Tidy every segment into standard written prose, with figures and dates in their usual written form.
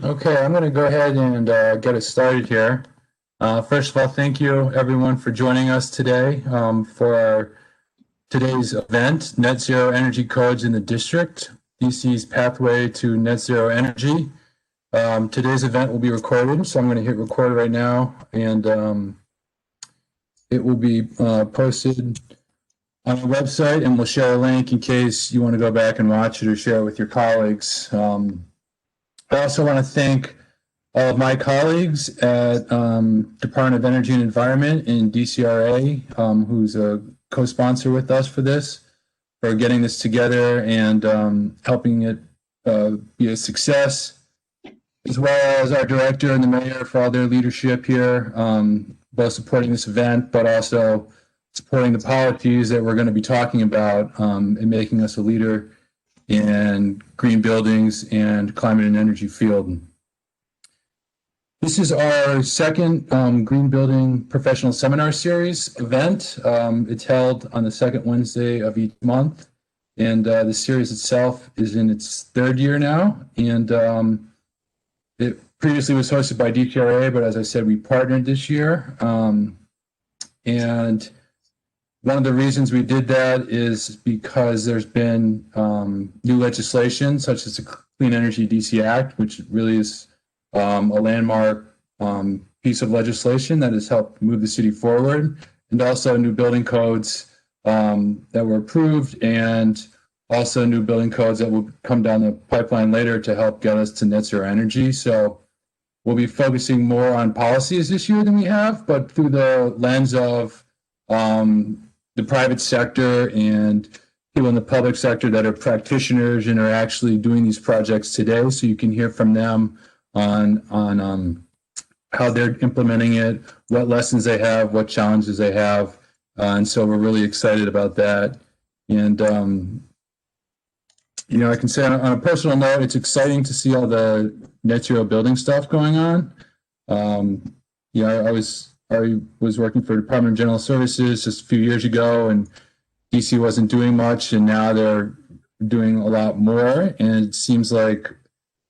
Okay, I'm going to go ahead and get it started here. First of all, thank you everyone for joining us today for today's event, Net Zero Energy Codes in the District, DC's Pathway to Net Zero Energy. Today's event will be recorded, so I'm going to hit record right now, and it will be posted on our website, and we'll share a link in case you want to go back and watch it or share it with your colleagues. I also want to thank all of my colleagues at Department of Energy and Environment in DCRA, who's a co-sponsor with us for this, for getting this together and helping it be a success, as well as our director and the mayor for all their leadership here, both supporting this event, but also supporting the policies that we're going to be talking about and making us a leader in green buildings and climate and energy field. This is our second Green Building Professional Seminar Series event. It's held on the second Wednesday of each month, and the series itself is in its third year now. And it previously was hosted by DTRA, but as I said, we partnered this year. And one of the reasons we did that is because there's been new legislation, such as the Clean Energy DC Act, which really is a landmark piece of legislation that has helped move the city forward, and also new building codes that were approved, and also new building codes that will come down the pipeline later to help get us to net zero energy. So we'll be focusing more on policies this year than we have, but through the lens of the private sector and people in the public sector that are practitioners and are actually doing these projects today. So you can hear from them on how they're implementing it, what lessons they have, what challenges they have. And so we're really excited about that. And, I can say on a personal note, it's exciting to see all the net zero building stuff going on. I was working for the Department of General Services just a few years ago, and DC wasn't doing much, and now they're doing a lot more. And it seems like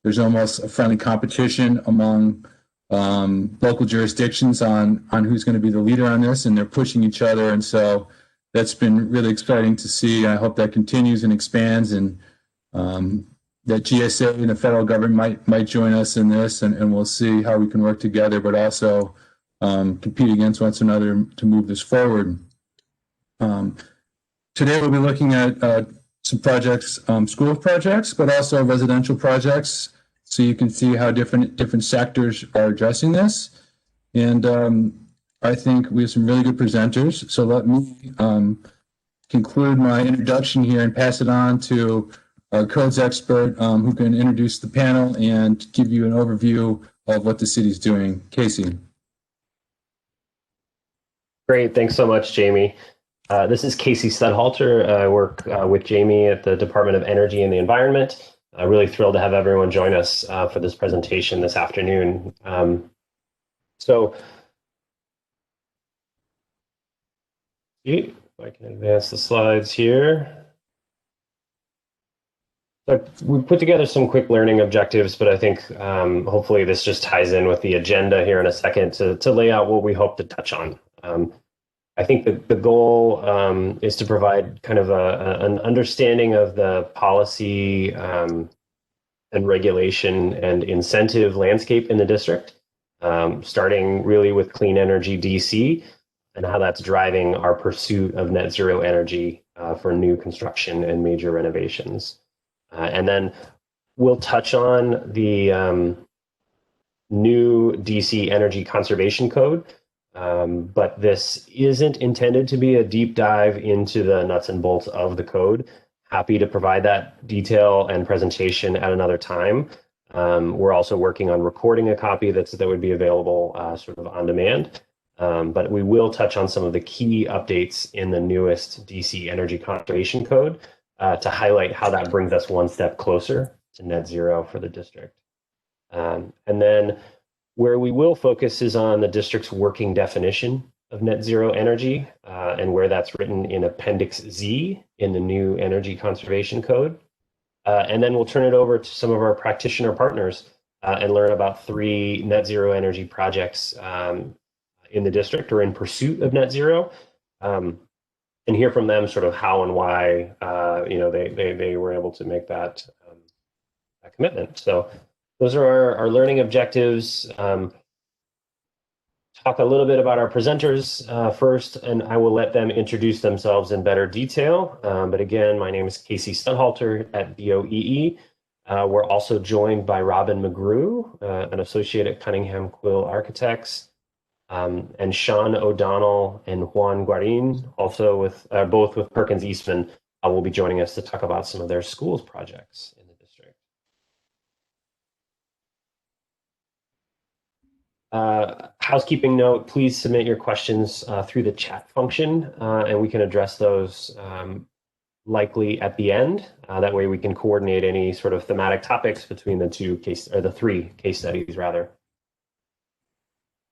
there's almost a friendly competition among local jurisdictions on who's going to be the leader on this, and they're pushing each other. And so that's been really exciting to see. I hope that continues and expands, and that GSA and the federal government might join us in this, and we'll see how we can work together, but also compete against one another to move this forward. Today we'll be looking at some projects, school projects, but also residential projects, so you can see how different sectors are addressing this. And I think we have some really good presenters. So let me conclude my introduction here and pass it on to our codes expert, who can introduce the panel and give you an overview of what the city's doing. Casey. Great, thanks so much, Jamie. This is Casey Studhalter. I work with Jamie at the Department of Energy and the Environment. Really thrilled to have everyone join us for this presentation this afternoon. So, if I can advance the slides here. So we put together some quick learning objectives, but I think hopefully this just ties in with the agenda here in a second to lay out what we hope to touch on. I think the goal is to provide kind of an understanding of the policy and regulation and incentive landscape in the district, starting really with Clean Energy DC and how that's driving our pursuit of net zero energy for new construction and major renovations. And then we'll touch on the new DC Energy Conservation Code, but this isn't intended to be a deep dive into the nuts and bolts of the code. Happy to provide that detail and presentation at another time. We're also working on recording a copy that would be available sort of on demand. But we will touch on some of the key updates in the newest DC Energy Conservation Code to highlight how that brings us one step closer to net zero for the district. And then where we will focus is on the district's working definition of net zero energy and where that's written in Appendix Z in the new Energy Conservation Code. And then we'll turn it over to some of our practitioner partners and learn about 3 net zero energy projects in the district or in pursuit of net zero, and hear from them sort of how and why they were able to make that commitment. So those are our learning objectives. Talk a little bit about our presenters first, and I will let them introduce themselves in better detail. But again, my name is Casey Studhalter at BOEE. We're also joined by Robin McGrew, an associate at Cunningham Quill Architects, and Sean O'Donnell and Juan Guarin, also with both with Perkins Eastman, will be joining us to talk about some of their schools projects in the district. Housekeeping note, please submit your questions through the chat function, and we can address those likely at the end. That way we can coordinate any sort of thematic topics between the three case studies rather.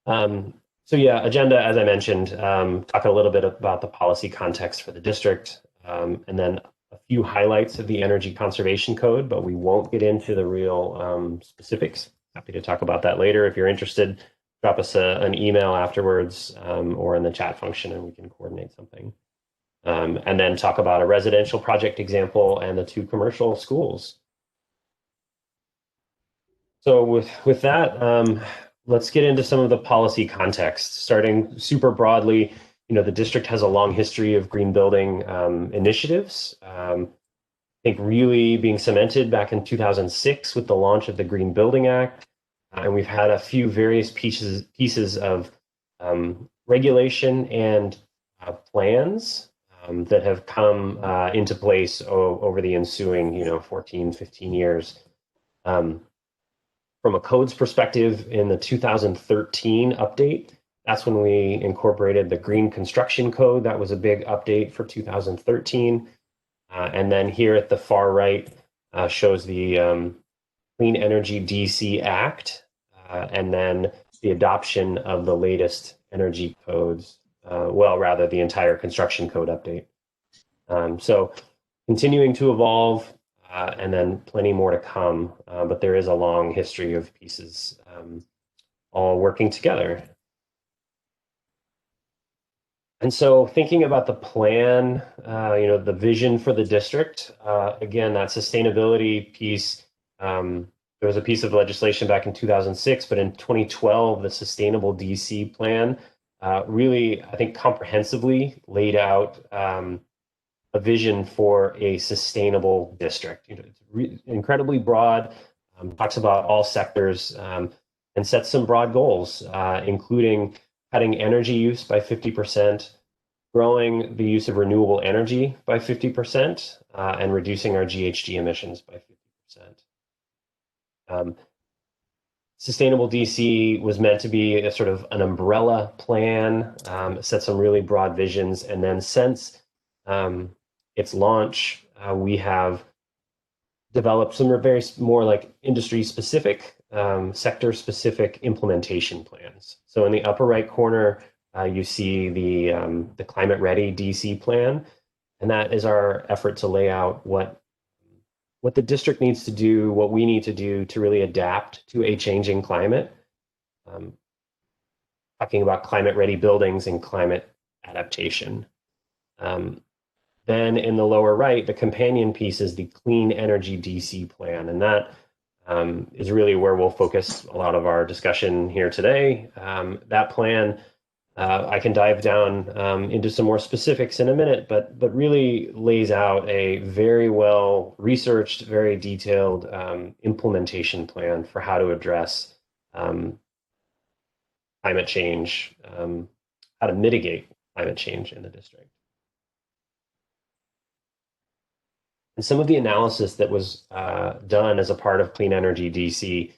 So yeah, agenda, as I mentioned, talk a little bit about the policy context for the district, and then a few highlights of the Energy Conservation Code, but we won't get into the real specifics. Happy to talk about that later. If you're interested, drop us an email afterwards or in the chat function and we can coordinate something. And then talk about a residential project example and the 2 commercial schools. So with that, let's get into some of the policy context. Starting super broadly, the district has a long history of green building initiatives. I think really being cemented back in 2006 with the launch of the Green Building Act. And we've had a few various pieces of regulation and plans that have come into place over the ensuing 14, 15 years. From a codes perspective, in the 2013 update, that's when we incorporated the Green Construction Code. That was a big update for 2013. And then here at the far right shows the Clean Energy DC Act, and then the adoption of the latest energy codes, rather the entire construction code update. So continuing to evolve, and then plenty more to come, but there is a long history of pieces all working together. And so thinking about the plan, the vision for the district, again, that sustainability piece, there was a piece of legislation back in 2006, but in 2012, the Sustainable DC Plan really, I think, comprehensively laid out a vision for a sustainable district. It's incredibly broad, talks about all sectors, and sets some broad goals, including cutting energy use by 50%, growing the use of renewable energy by 50%, and reducing our GHG emissions by 50%. Sustainable DC was meant to be a sort of an umbrella plan, set some really broad visions, and then since its launch, we have developed some very more like industry-specific, sector-specific implementation plans. So in the upper right corner, you see the Climate Ready DC plan, and that is our effort to lay out what the district needs to do, what we need to do to really adapt to a changing climate. Talking about climate-ready buildings and climate adaptation. Then in the lower right, the companion piece is the Clean Energy DC Plan, and that is really where we'll focus a lot of our discussion here today. That plan, I can dive down into some more specifics in a minute, but really lays out a very well researched, very detailed implementation plan for how to address climate change, how to mitigate climate change in the district. And some of the analysis that was done as a part of Clean Energy DC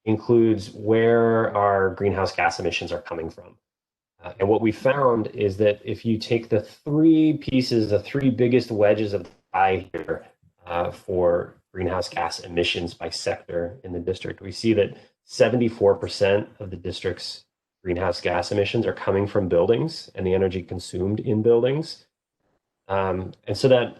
includes where our greenhouse gas emissions are coming from. And what we found is that if you take the 3 pieces, the 3 biggest wedges of the pie here for greenhouse gas emissions by sector in the district, we see that 74% of the district's greenhouse gas emissions are coming from buildings and the energy consumed in buildings. And so that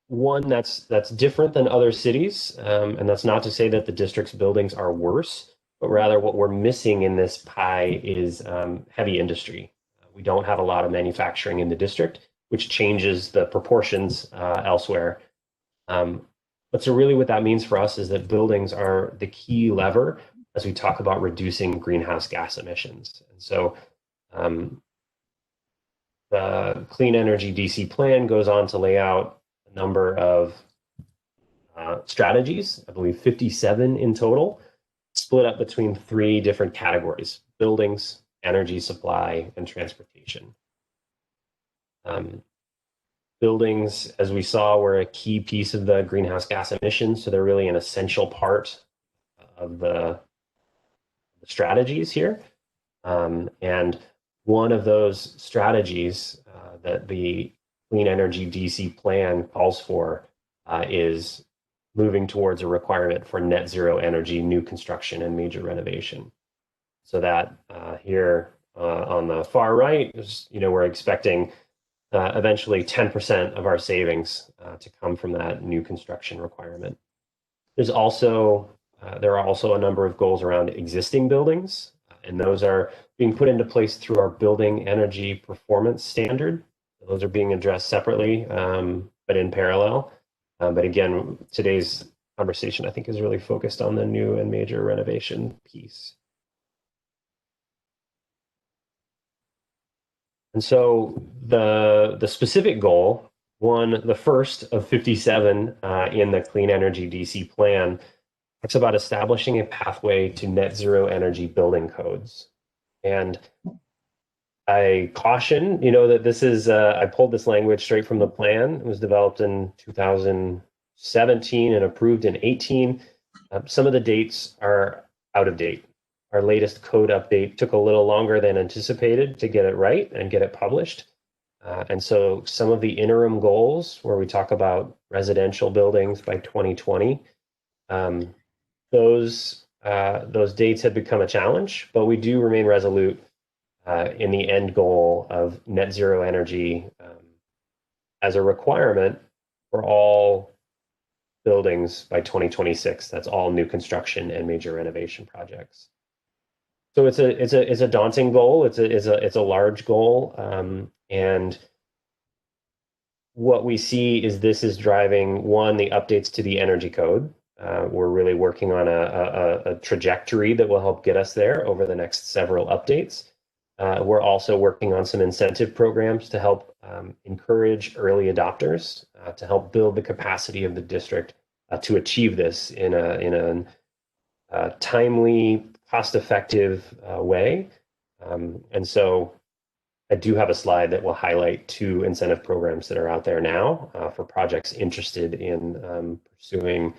one that's different than other cities, and that's not to say that the district's buildings are worse, but rather what we're missing in this pie is heavy industry. We don't have a lot of manufacturing in the district, which changes the proportions elsewhere. But so really what that means for us is that buildings are the key lever as we talk about reducing greenhouse gas emissions. And so the Clean Energy DC plan goes on to lay out a number of strategies, I believe 57 in total, split up between three different categories: buildings, energy supply, and transportation. Buildings, as we saw, were a key piece of the greenhouse gas emissions, so they're really an essential part of the strategies here. And one of those strategies that the Clean Energy DC plan calls for is moving towards a requirement for net zero energy new construction and major renovation. So that here on the far right is, we're expecting eventually 10% of our savings to come from that new construction requirement. There are also a number of goals around existing buildings, and those are being put into place through our building energy performance standard. Those are being addressed separately, but in parallel. But again, today's conversation, I think, is really focused on the new and major renovation piece. And so the specific goal, the first of 57 in the Clean Energy DC plan, talks about establishing a pathway to net zero energy building codes. And I caution, that this is, I pulled this language straight from the plan. It was developed in 2017 and approved in 18. Some of the dates are out of date. Our latest code update took a little longer than anticipated to get it right and get it published. And so some of the interim goals where we talk about residential buildings by 2020, those dates have become a challenge, but we do remain resolute in the end goal of net zero energy as a requirement for all buildings by 2026. That's all new construction and major renovation projects. So it's a daunting goal. It's a large goal, and what we see is this is driving the updates to the energy code. We're really working on a trajectory that will help get us there over the next several updates. We're also working on some incentive programs to help encourage early adopters to help build the capacity of the district to achieve this in a timely, cost-effective way. And so I do have a slide that will highlight two incentive programs that are out there now for projects interested in pursuing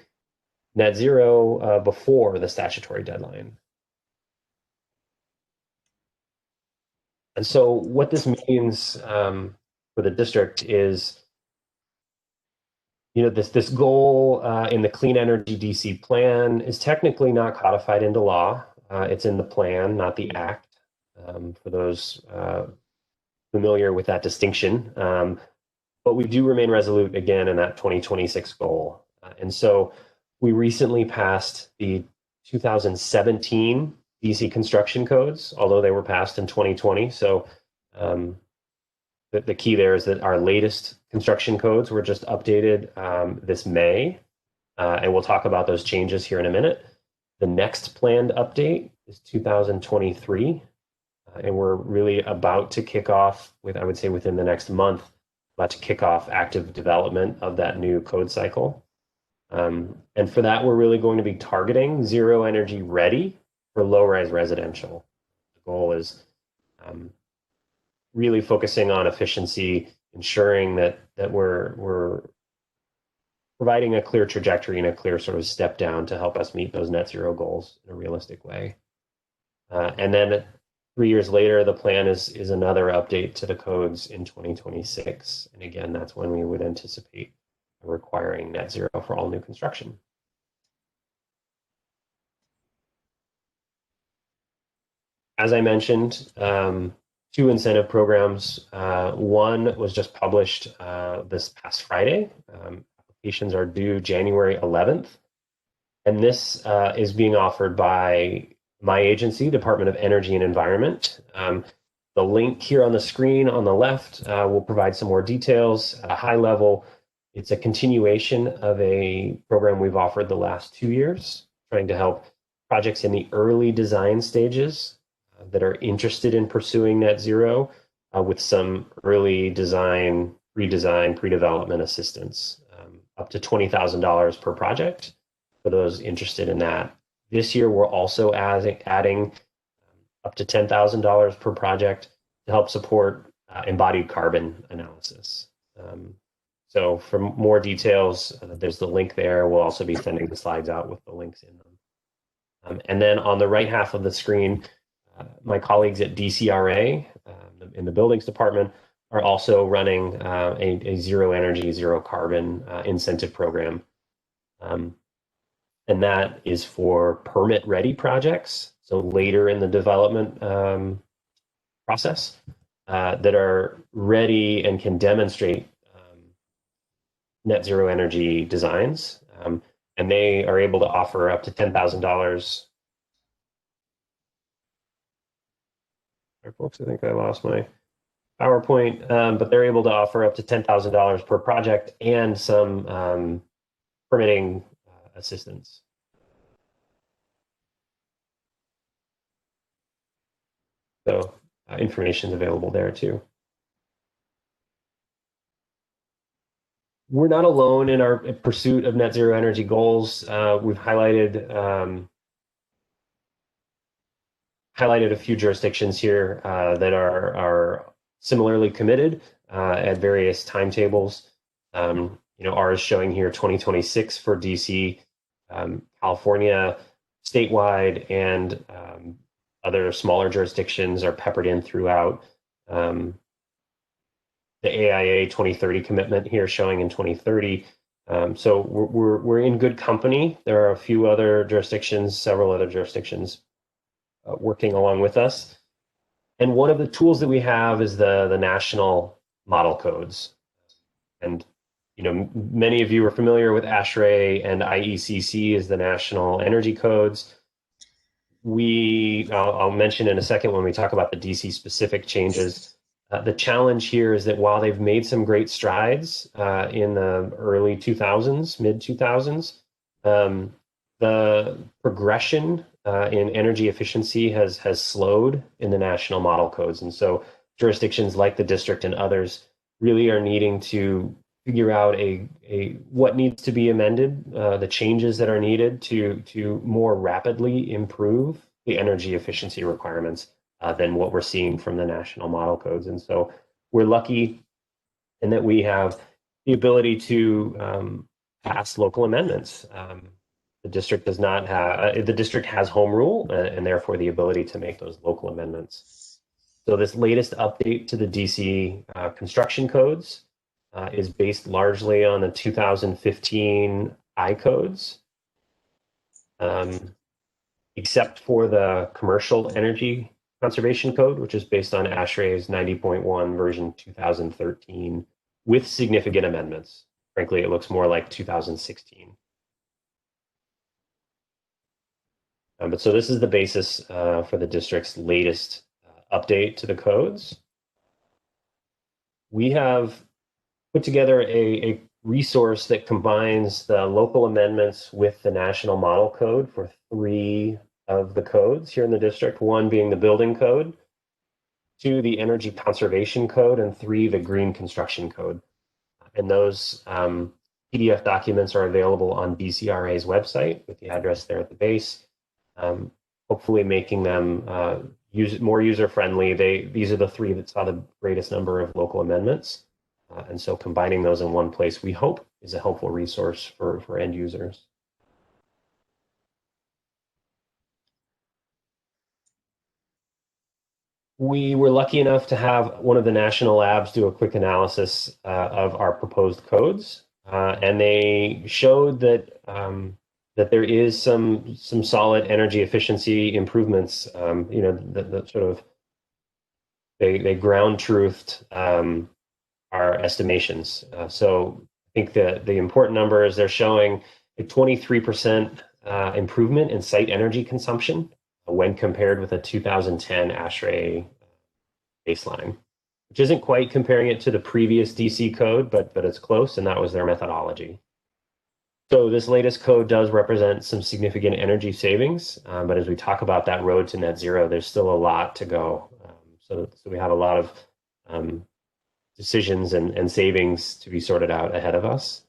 net zero before the statutory deadline. And so what this means for the district is, this goal in the Clean Energy DC plan is technically not codified into law. It's in the plan, not the act, for those familiar with that distinction. But we do remain resolute again in that 2026 goal. And so we recently passed the 2017 DC construction codes, although they were passed in 2020. So the key there is that our latest construction codes were just updated this May, and we'll talk about those changes here in a minute. The next planned update is 2023, and we're really about to kick off I would say within the next month, about to kick off active development of that new code cycle. And for that, we're really going to be targeting zero energy ready for low-rise residential. The goal is really focusing on efficiency, ensuring that we're providing a clear trajectory and a clear sort of step down to help us meet those net zero goals in a realistic way. And then 3 years later, the plan is another update to the codes in 2026. And again, that's when we would anticipate requiring net zero for all new construction. As I mentioned, two incentive programs. One was just published this past Friday applications are due January 11th. And this is being offered by my agency, Department of Energy and Environment. The link here on the screen on the left will provide some more details at a high level. It's a continuation of a program we've offered the last 2 years, trying to help projects in the early design stages that are interested in pursuing net zero with some early design, redesign, pre-development assistance, up to $20,000 per project for those interested in that. This year, we're also adding up to $10,000 per project to help support embodied carbon analysis. So for more details, there's the link there. We'll also be sending the slides out with the links in them. And then on the right half of the screen, my colleagues at DCRA in the buildings department are also running a zero energy, zero carbon incentive program. And that is for permit ready projects. So later in the development process that are ready and can demonstrate net zero energy designs. And they are able to offer up to $10,000. Folks, I think I lost my PowerPoint, but they're able to offer up to $10,000 per project and some permitting assistance. So information is available there too. We're not alone in our pursuit of net zero energy goals. We've highlighted a few jurisdictions here that are similarly committed at various timetables. Ours showing here 2026 for DC, California statewide, and other smaller jurisdictions are peppered in throughout. The AIA 2030 commitment here showing in 2030. So we're in good company. There are a few other jurisdictions, several other jurisdictions working along with us. And one of the tools that we have is the national model codes. And many of you are familiar with ASHRAE and IECC as the national energy codes. I'll mention in a second when we talk about the DC specific changes. The challenge here is that while they've made some great strides in the early 2000s, mid 2000s, the progression in energy efficiency has slowed in the national model codes. And so jurisdictions like the district and others really are needing to figure out what needs to be amended, the changes that are needed to more rapidly improve the energy efficiency requirements than what we're seeing from the national model codes. And so we're lucky in that we have the ability to pass local amendments. The district does not have, the district has home rule and therefore the ability to make those local amendments. So this latest update to the DC construction codes is based largely on the 2015 I codes, except for the commercial energy conservation code, which is based on ASHRAE's 90.1 version 2013 with significant amendments. Frankly, it looks more like 2016. But so this is the basis for the district's latest update to the codes. We have put together a resource that combines the local amendments with the national model code for 3 of the codes here in the district, 1 being the building code, 2, the energy conservation code, and 3, the green construction code. And those PDF documents are available on DCRA's website with the address there at the base, hopefully making them more user-friendly. These are the 3 that saw the greatest number of local amendments. And so combining those in one place, we hope, is a helpful resource for end users. We were lucky enough to have one of the national labs do a quick analysis of our proposed codes, and they showed that that there is some solid energy efficiency improvements. That sort of they ground truthed our estimations. So think the important number is they're showing a 23% improvement in site energy consumption when compared with a 2010 ASHRAE baseline, which isn't quite comparing it to the previous DC code, but it's close, and that was their methodology. So this latest code does represent some significant energy savings, but as we talk about that road to net zero, there's still a lot to go. So we have a lot of decisions and savings to be sorted out ahead of us.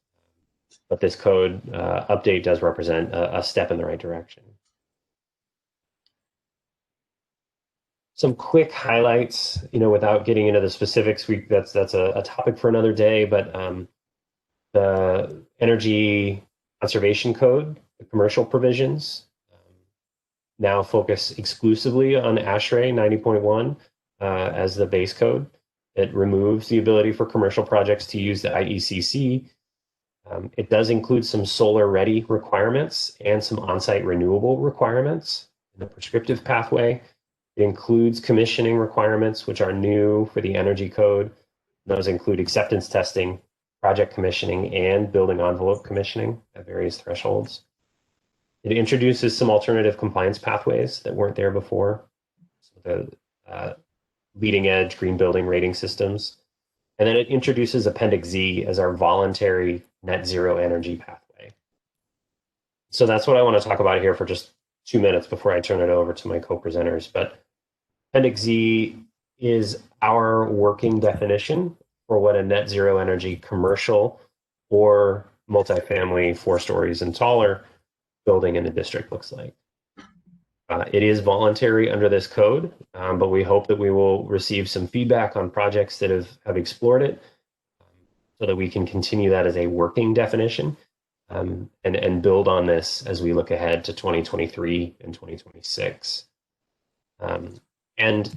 But this code update does represent a step in the right direction. Some quick highlights, without getting into the specifics, that's a topic for another day, but the energy conservation code, the commercial provisions, now focus exclusively on ASHRAE 90.1 as the base code. It removes the ability for commercial projects to use the IECC. It does include some solar-ready requirements and some on-site renewable requirements in the prescriptive pathway. It includes commissioning requirements, which are new for the energy code. Those include acceptance testing, project commissioning, and building envelope commissioning at various thresholds. It introduces some alternative compliance pathways that weren't there before. So the leading edge green building rating systems. And then it introduces Appendix Z as our voluntary net zero energy pathway. So that's what I want to talk about here for just 2 minutes before I turn it over to my co-presenters. But Appendix Z is our working definition for what a net zero energy commercial or multifamily 4 stories and taller building in the district looks like. It is voluntary under this code, but we hope that we will receive some feedback on projects that have explored it so that we can continue that as a working definition and build on this as we look ahead to 2023 and 2026. And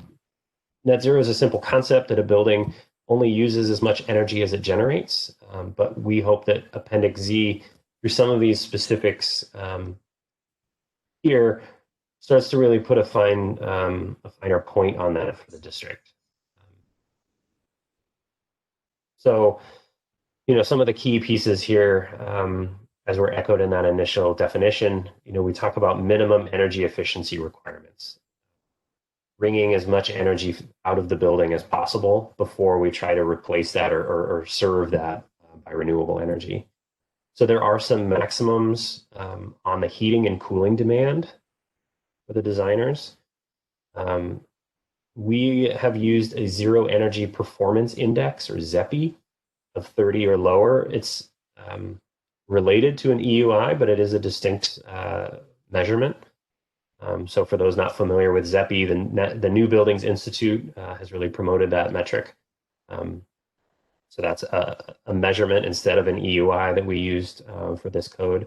net zero is a simple concept that a building only uses as much energy as it generates, but we hope that Appendix Z, through some of these specifics here, starts to really put a finer point on that for the district. So, some of the key pieces here, as were echoed in that initial definition, we talk about minimum energy efficiency requirements, wringing as much energy out of the building as possible before we try to replace that or serve that by renewable energy. So there are some maximums on the heating and cooling demand for the designers. We have used a zero energy performance index, or ZEPI, of 30 or lower. It's related to an EUI, but it is a distinct measurement. So for those not familiar with ZEPI, the New Buildings Institute has really promoted that metric. So that's a measurement instead of an EUI that we used for this code.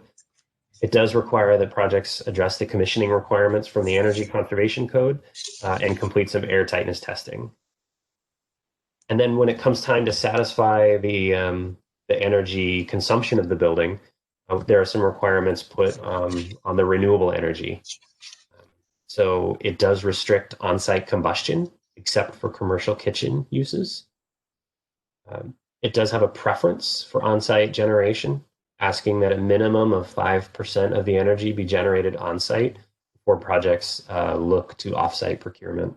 It does require that projects address the commissioning requirements from the Energy Conservation Code and complete some air tightness testing. And then when it comes time to satisfy the energy consumption of the building, there are some requirements put on the renewable energy. So it does restrict on-site combustion, except for commercial kitchen uses. It does have a preference for on-site generation, asking that a minimum of 5% of the energy be generated on-site before projects look to off-site procurement.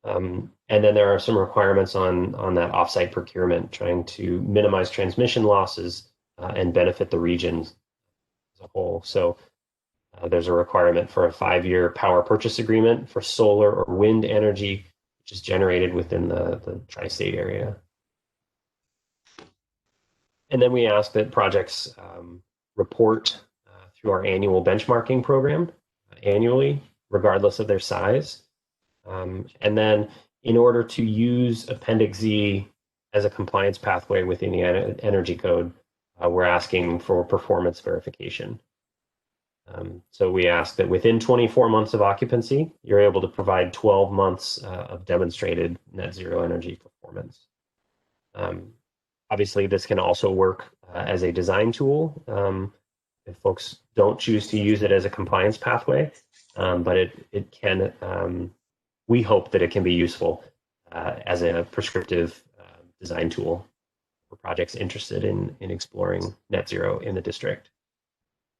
And then there are some requirements on that off-site procurement, trying to minimize transmission losses and benefit the region as a whole. So there's a requirement for a 5-year power purchase agreement for solar or wind energy, which is generated within the tri-state area. And then we ask that projects report through our annual benchmarking program annually, regardless of their size. And then in order to use Appendix Z as a compliance pathway within the Energy Code, we're asking for performance verification. So we ask that within 24 months of occupancy, you're able to provide 12 months of demonstrated net zero energy performance. Obviously, this can also work as a design tool if folks don't choose to use it as a compliance pathway, but it can, we hope that it can be useful as a prescriptive design tool. projects interested in exploring net zero in the district.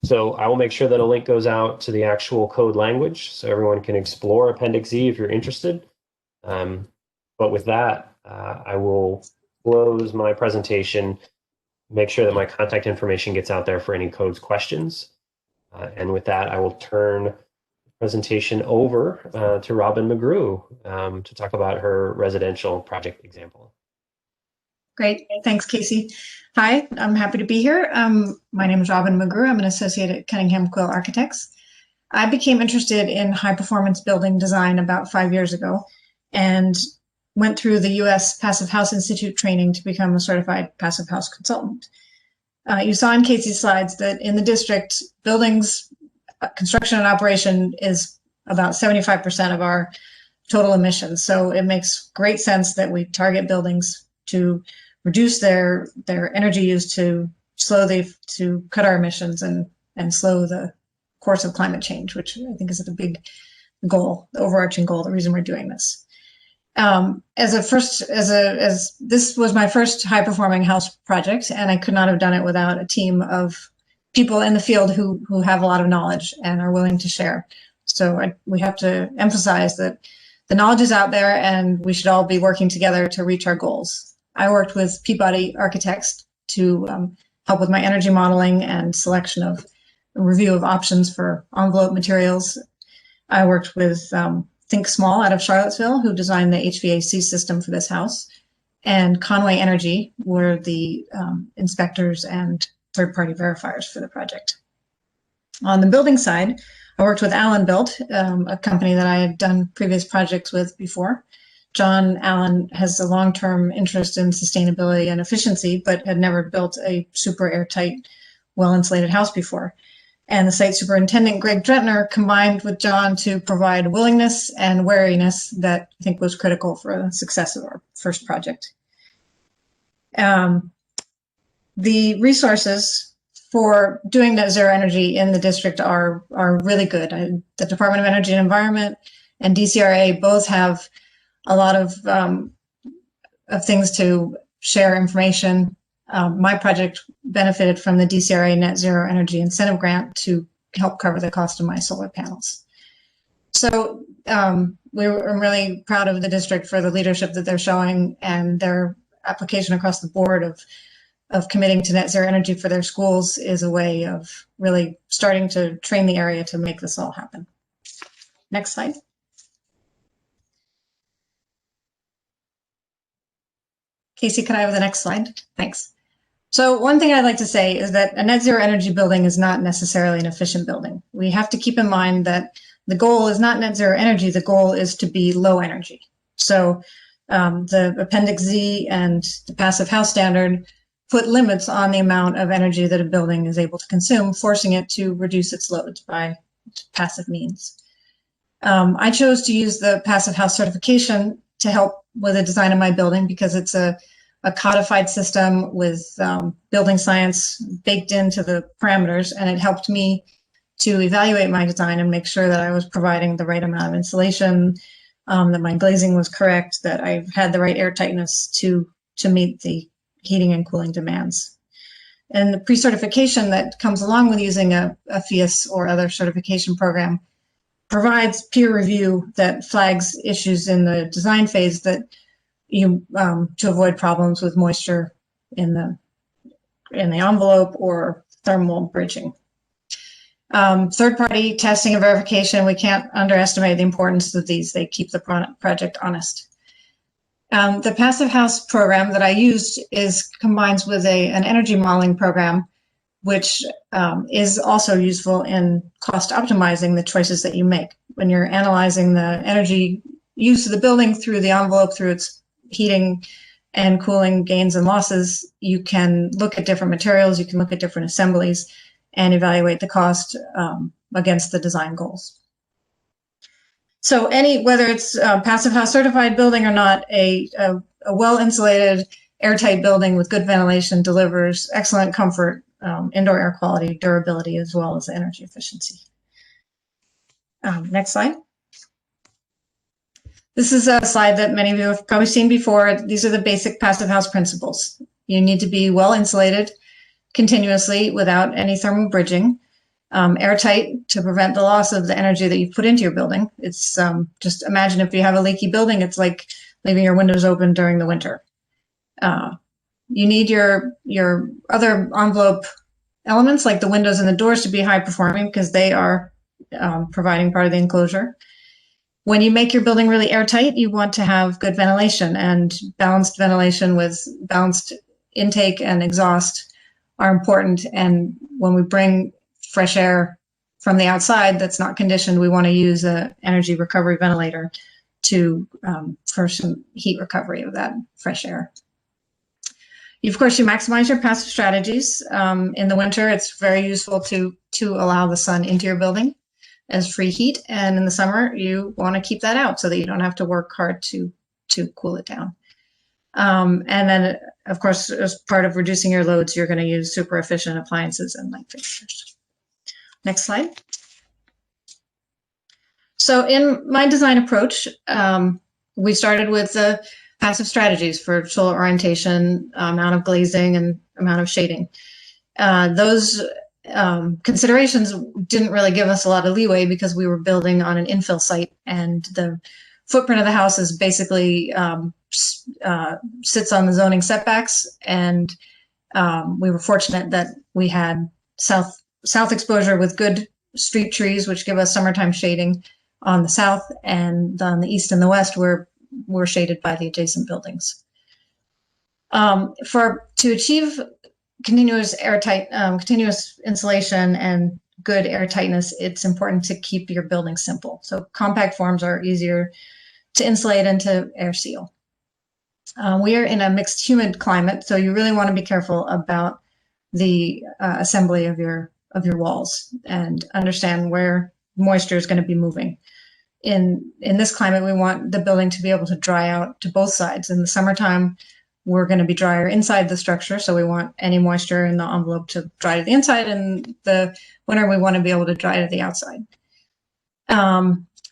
So I will make sure that a link goes out to the actual code language so everyone can explore Appendix Z if you're interested. But with that, I will close my presentation, make sure that my contact information gets out there for any codes questions. And with that, I will turn the presentation over to Robin McGrew to talk about her residential project example. Great. Thanks, Casey. Hi, I'm happy to be here. My name is Robin McGrew. I'm an associate at Cunningham Quill Architects. I became interested in high performance building design about 5 years ago and went through the US Passive House Institute training to become a certified passive house consultant. You saw in Casey's slides that in the district, buildings, construction and operation is about 75% of our total emissions. So it makes great sense that we target buildings to reduce their energy use to cut our emissions and slow the course of climate change, which I think is the big goal, the overarching goal, the reason we're doing this. This was my first high performing house project, and I could not have done it without a team of people in the field who have a lot of knowledge and are willing to share. So we have to emphasize that the knowledge is out there and we should all be working together to reach our goals. I worked with Peabody Architects to help with my energy modeling and selection of review of options for envelope materials. I worked with Think Small out of Charlottesville, who designed the HVAC system for this house, and Conway Energy were the inspectors and third-party verifiers for the project. On the building side, I worked with Allen Built, a company that I had done previous projects with before. John Allen has a long-term interest in sustainability and efficiency, but had never built a super airtight, well-insulated house before. And the site superintendent, Greg Drentner, combined with John to provide willingness and wariness that I think was critical for the success of our first project. The resources for doing net zero energy in the district are really good. The Department of Energy and Environment and DCRA both have a lot of things to share information. My project benefited from the DCRA Net Zero Energy Incentive Grant to help cover the cost of my solar panels. So I'm really proud of the district for the leadership that they're showing and their application across the board of committing to net zero energy for their schools is a way of really starting to train the area to make this all happen. Next slide. Casey, could I have the next slide? Thanks. So one thing I'd like to say is that a net zero energy building is not necessarily an efficient building. We have to keep in mind that the goal is not net zero energy, the goal is to be low energy. So the Appendix Z and the Passive House Standard put limits on the amount of energy that a building is able to consume, forcing it to reduce its loads by passive means. I chose to use the Passive House certification to help with the design of my building because it's a codified system with building science baked into the parameters, and it helped me to evaluate my design and make sure that I was providing the right amount of insulation, that my glazing was correct, that I had the right air tightness to meet the heating and cooling demands. And the pre-certification that comes along with using a FIAS or other certification program provides peer review that flags issues in the design phase that you to avoid problems with moisture in the envelope or thermal bridging. Third-party testing and verification, we can't underestimate the importance of these. They keep the project honest. The Passive House program that I used combines with an energy modeling program, which is also useful in cost optimizing the choices that you make. When you're analyzing the energy use of the building through the envelope, through its heating and cooling gains and losses, you can look at different materials, you can look at different assemblies, and evaluate the cost against the design goals. So whether it's a Passive House certified building or not, a well-insulated, airtight building with good ventilation delivers excellent comfort, indoor air quality, durability, as well as energy efficiency. Next slide. This is a slide that many of you have probably seen before. These are the basic Passive House principles. You need to be well insulated continuously without any thermal bridging, airtight to prevent the loss of the energy that you put into your building. It's just imagine if you have a leaky building, it's like leaving your windows open during the winter. You need your other envelope elements like the windows and the doors to be high performing because they are providing part of the enclosure. When you make your building really airtight, you want to have good ventilation, and balanced ventilation with balanced intake and exhaust are important. And when we bring fresh air from the outside that's not conditioned, we want to use an energy recovery ventilator for some heat recovery of that fresh air. Of course, you maximize your passive strategies. In the winter, it's very useful to allow the sun into your building as free heat. And in the summer, you want to keep that out so that you don't have to work hard to cool it down. And then, of course, as part of reducing your loads, you're going to use super efficient appliances and light fixtures. Next slide. So in my design approach, we started with the passive strategies for solar orientation, amount of glazing, and amount of shading. Those considerations didn't really give us a lot of leeway because we were building on an infill site, and the footprint of the house is basically sits on the zoning setbacks. And we were fortunate that we had south exposure with good street trees, which give us summertime shading on the south, and on the east and the west we're shaded by the adjacent buildings. To achieve continuous insulation and good air tightness, it's important to keep your building simple. So compact forms are easier to insulate and to air seal. We are in a mixed humid climate, so you really want to be careful about the assembly of your walls and understand where moisture is going to be moving. In this climate, we want the building to be able to dry out to both sides. In the summertime, we're going to be drier inside the structure, so we want any moisture in the envelope to dry to the inside, and the winter we want to be able to dry to the outside.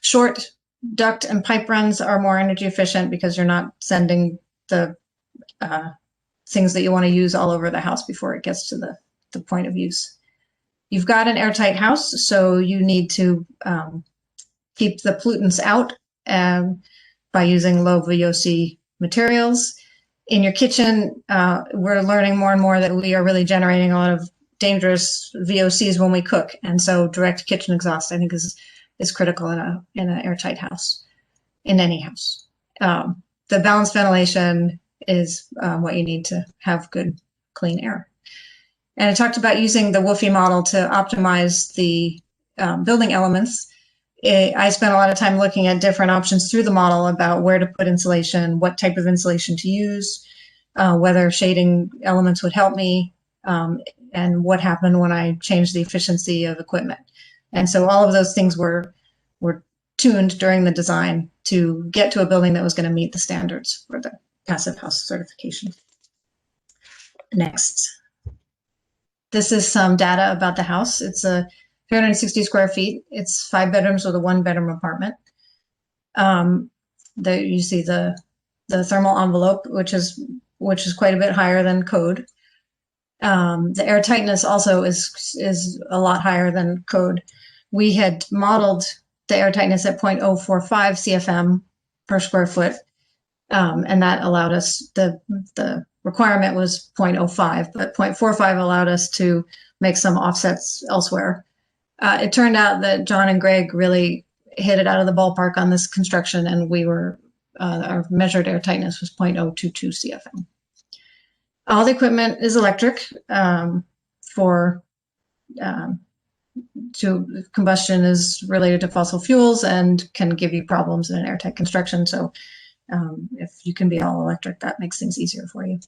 Short duct and pipe runs are more energy efficient because you're not sending the things that you want to use all over the house before it gets to the point of use. You've got an airtight house, so you need to keep the pollutants out by using low VOC materials. In your kitchen, we're learning more and more that we are really generating a lot of dangerous VOCs when we cook, and so direct kitchen exhaust, I think, is critical in an airtight house, in any house. The balanced ventilation is what you need to have good, clean air. And I talked about using the WWOOFie model to optimize the building elements. I spent a lot of time looking at different options through the model about where to put insulation, what type of insulation to use, whether shading elements would help me, and what happened when I changed the efficiency of equipment. And so all of those things were tuned during the design to get to a building that was going to meet the standards for the Passive House certification. Next. This is some data about the house. It's a 360 square feet. It's 5 bedrooms with a 1-bedroom apartment. There you see the thermal envelope, which is quite a bit higher than code. The air tightness also is a lot higher than code. We had modeled the air tightness at 0.045 CFM per square foot, and that allowed us, the requirement was 0.05, but 0.45 allowed us to make some offsets elsewhere. It turned out that John and Greg really hit it out of the ballpark on this construction, and our measured air tightness was 0.022 CFM. All the equipment is electric. Combustion is related to fossil fuels and can give you problems in an airtight construction. So if you can be all electric, that makes things easier for you.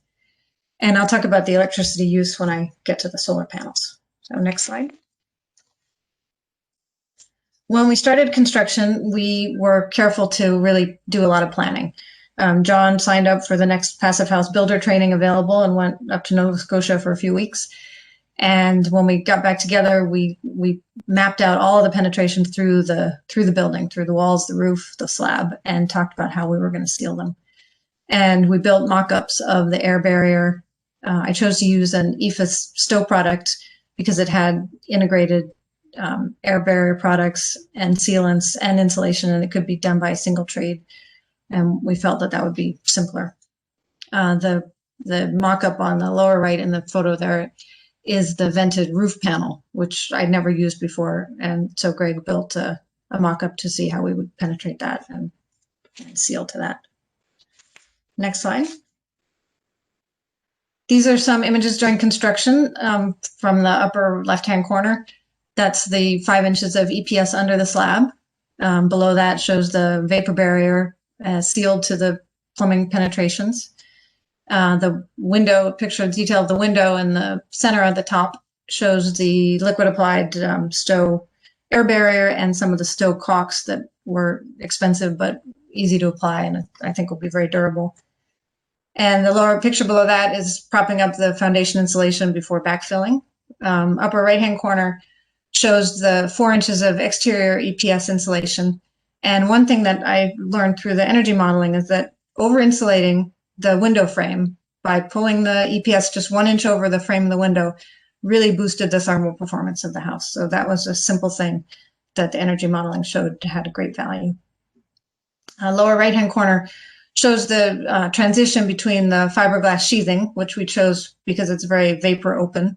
And I'll talk about the electricity use when I get to the solar panels. So next slide. When we started construction, we were careful to really do a lot of planning. John signed up for the next Passive House builder training available and went up to Nova Scotia for a few weeks. And when we got back together, we mapped out all of the penetration through the building, through the walls, the roof, the slab, and talked about how we were going to seal them. And we built mock-ups of the air barrier I chose to use an EFIS stow product because it had integrated air barrier products and sealants and insulation, and it could be done by a single trade. And we felt that that would be simpler. The mock-up on the lower right in the photo there is the vented roof panel, which I'd never used before. And so Greg built a mock-up to see how we would penetrate that and seal to that. Next slide. These are some images during construction from the upper left-hand corner. That's the 5 inches of EPS under the slab. Below that shows the vapor barrier sealed to the plumbing penetrations. The window picture, detail of the window in the center at the top shows the liquid applied stow air barrier and some of the stow caulks that were expensive but easy to apply and I think will be very durable. And the lower picture below that is propping up the foundation insulation before backfilling. Upper right-hand corner shows the 4 inches of exterior EPS insulation. And one thing that I learned through the energy modeling is that over-insulating the window frame by pulling the EPS just 1 inch over the frame of the window really boosted the thermal performance of the house. So that was a simple thing that the energy modeling showed had a great value. Lower right-hand corner shows the transition between the fiberglass sheathing, which we chose because it's very vapor open,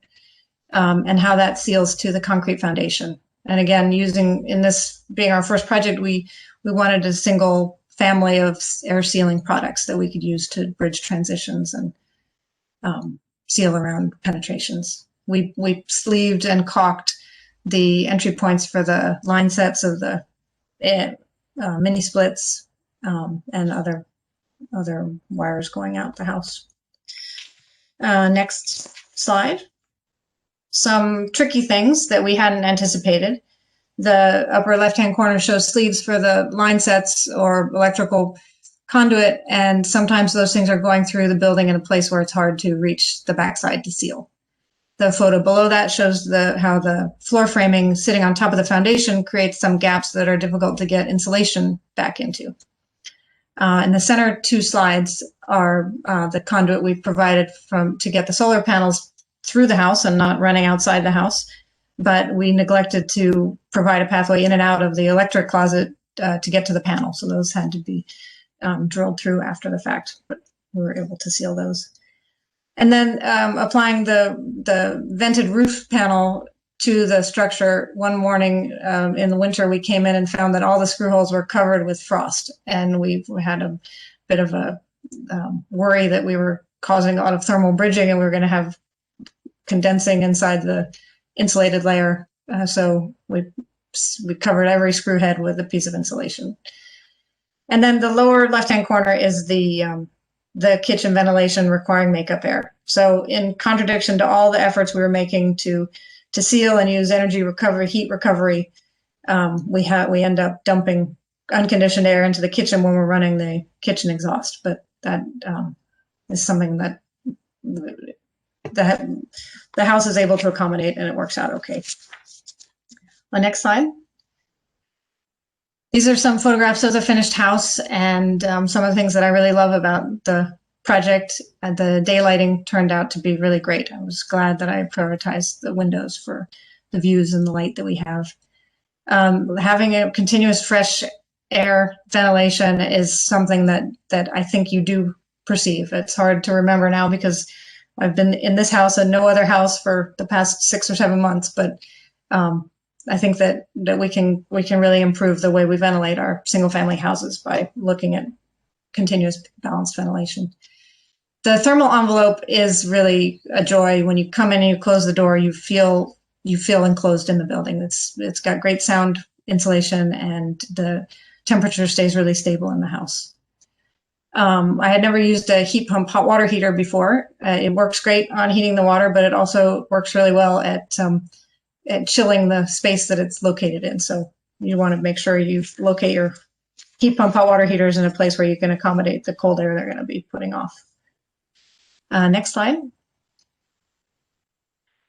and how that seals to the concrete foundation. And again, using in this being our first project, we wanted a single family of air sealing products that we could use to bridge transitions and seal around penetrations. We sleeved and caulked the entry points for the line sets of the mini splits and other wires going out the house. Next slide. Some tricky things that we hadn't anticipated. The upper left-hand corner shows sleeves for the line sets or electrical conduit, and sometimes those things are going through the building in a place where it's hard to reach the backside to seal. The photo below that shows how the floor framing sitting on top of the foundation creates some gaps that are difficult to get insulation back into. In the center 2 slides are the conduit we provided to get the solar panels through the house and not running outside the house. But we neglected to provide a pathway in and out of the electric closet to get to the panel. So those had to be drilled through after the fact, but we were able to seal those. And then applying the vented roof panel to the structure, one morning in the winter, we came in and found that all the screw holes were covered with frost. And we had a bit of a worry that we were causing a lot of thermal bridging and we were going to have condensing inside the insulated layer. So we covered every screw head with a piece of insulation. And then the lower left-hand corner is the kitchen ventilation requiring makeup air. So in contradiction to all the efforts we were making to seal and use energy recovery, heat recovery, we end up dumping unconditioned air into the kitchen when we're running the kitchen exhaust. But that is something that the house is able to accommodate, and it works out okay. Next slide. These are some photographs of the finished house and some of the things that I really love about the project. The daylighting turned out to be really great. I was glad that I prioritized the windows for the views and the light that we have. Having a continuous fresh air ventilation is something that I think you do perceive. It's hard to remember now because I've been in this house and no other house for the past 6 or 7 months, but I think that we can really improve the way we ventilate our single family houses by looking at continuous balanced ventilation. The thermal envelope is really a joy. When you come in and you close the door, you feel enclosed in the building. It's got great sound insulation and the temperature stays really stable in the house. I had never used a heat pump hot water heater before. It works great on heating the water, but it also works really well at chilling the space that it's located in. So you want to make sure you locate your heat pump hot water heaters in a place where you can accommodate the cold air they're going to be putting off. Next slide.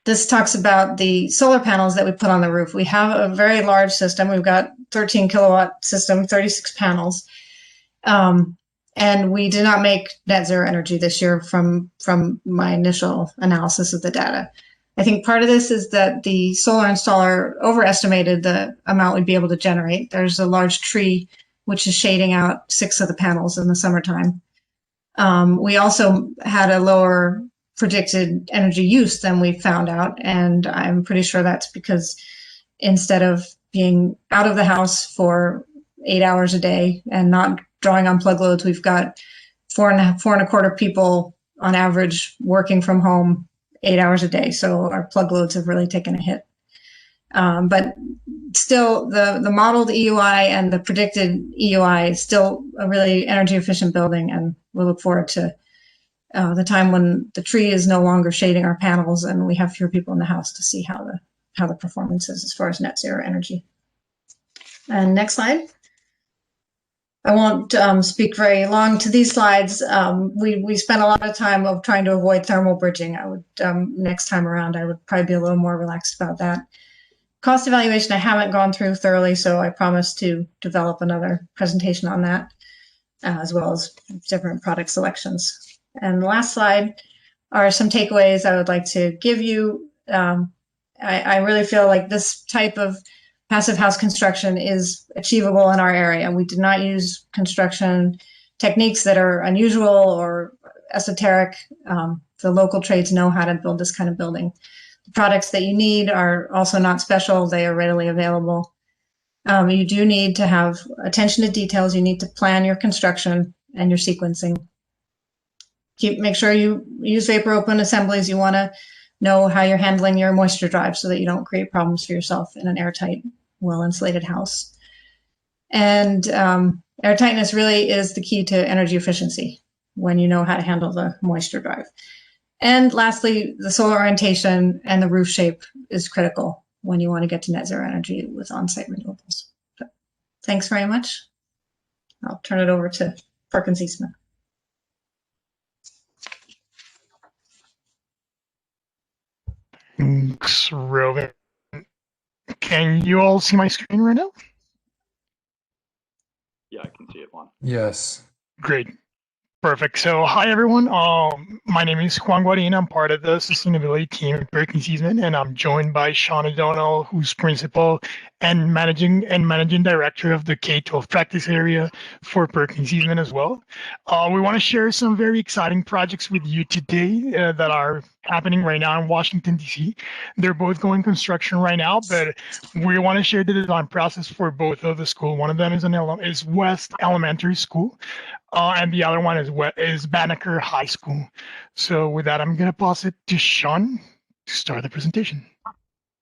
This talks about the solar panels that we put on the roof. We have a very large system. We've got 13 kilowatt system, 36 panels. And we did not make net zero energy this year from my initial analysis of the data. I think part of this is that the solar installer overestimated the amount we'd be able to generate. There's a large tree which is shading out 6 of the panels in the summertime. We also had a lower predicted energy use than we found out, and I'm pretty sure that's because instead of being out of the house for 8 hours a day and not drawing on plug loads, we've got four and a quarter people on average working from home 8 hours a day. So our plug loads have really taken a hit. But still, the modeled EUI and the predicted EUI is still a really energy efficient building, and we look forward to the time when the tree is no longer shading our panels and we have fewer people in the house to see how the performance is as far as net zero energy. And next slide. I won't speak very long to these slides. We spent a lot of time of trying to avoid thermal bridging. I would next time around, I would probably be a little more relaxed about that. Cost evaluation I haven't gone through thoroughly, so I promise to develop another presentation on that, as well as different product selections. And the last slide are some takeaways I would like to give you. I really feel like this type of passive house construction is achievable in our area. We did not use construction techniques that are unusual or esoteric. The local trades know how to build this kind of building. The products that you need are also not special. They are readily available. You do need to have attention to details. You need to plan your construction and your sequencing. Make sure you use vapor open assemblies. You want to know how you're handling your moisture drive so that you don't create problems for yourself in an airtight, well-insulated house. And airtightness really is the key to energy efficiency when you know how to handle the moisture drive. And lastly, the solar orientation and the roof shape is critical when you want to get to net zero energy with on-site renewables. So, thanks very much. I'll turn it over to Perkins Eastman. Thanks, Robin. Can you all see my screen right now? Yeah, I can see it, Juan. Yes. Great. Perfect. So, hi everyone. My name is Juan Guarina. I'm part of the sustainability team at Perkins Eastman, and I'm joined by Sean O'Donnell, who's principal and managing director of the K-12 practice area for Perkins Eastman as well. We want to share some very exciting projects with you today that are happening right now in Washington, D.C. They're both going construction right now, but we want to share the design process for both of the school. One of them is West Elementary School. And the other one is Banneker High School. So with that, I'm going to pass it to Sean to start the presentation.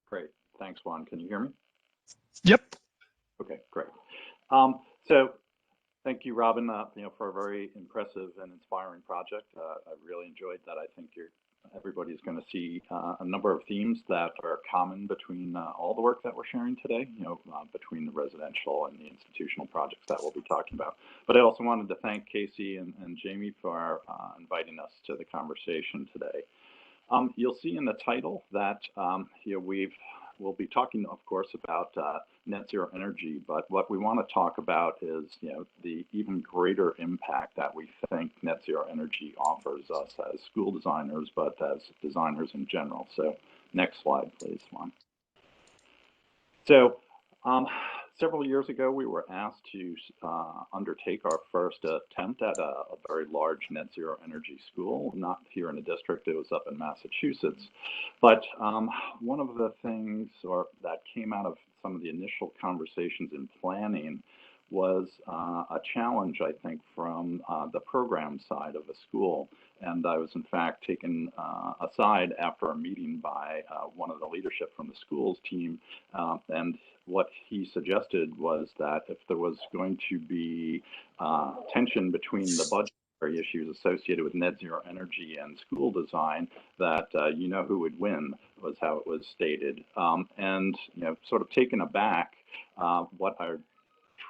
Great. Thanks, Juan. Can you hear me? Yep. Okay, great. So thank you, Robin, for a very impressive and inspiring project. I really enjoyed that. I think everybody's going to see a number of themes that are common between all the work that we're sharing today, between the residential and the institutional projects that we'll be talking about. But I also wanted to thank Casey and Jamie for inviting us to the conversation today. You'll see in the title that we'll be talking, of course, about net zero energy, but what we want to talk about is, the even greater impact that we think net zero energy offers us as school designers, but as designers in general. So next slide, please, Juan. So several years ago, we were asked to undertake our first attempt at a very large net zero energy school, not here in the district, it was up in Massachusetts. But one of the things that came out of some of the initial conversations in planning was a challenge, I think, from the program side of the school. And I was, in fact, taken aside after a meeting by one of the leadership from the schools team. And what he suggested was that if there was going to be tension between the budgetary issues associated with net zero energy and school design, that who would win, was how it was stated. And sort of taken aback, what our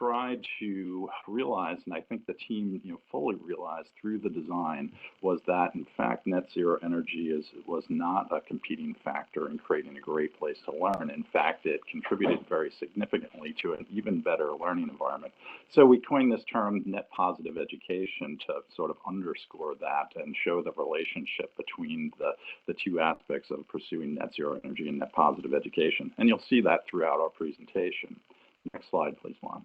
tried to realize, and I think the team fully realized through the design, was that in fact net zero energy was not a competing factor in creating a great place to learn. In fact, it contributed very significantly to an even better learning environment. So we coined this term net positive education to sort of underscore that and show the relationship between the two aspects of pursuing net zero energy and net positive education. And you'll see that throughout our presentation. Next slide, please, Juan.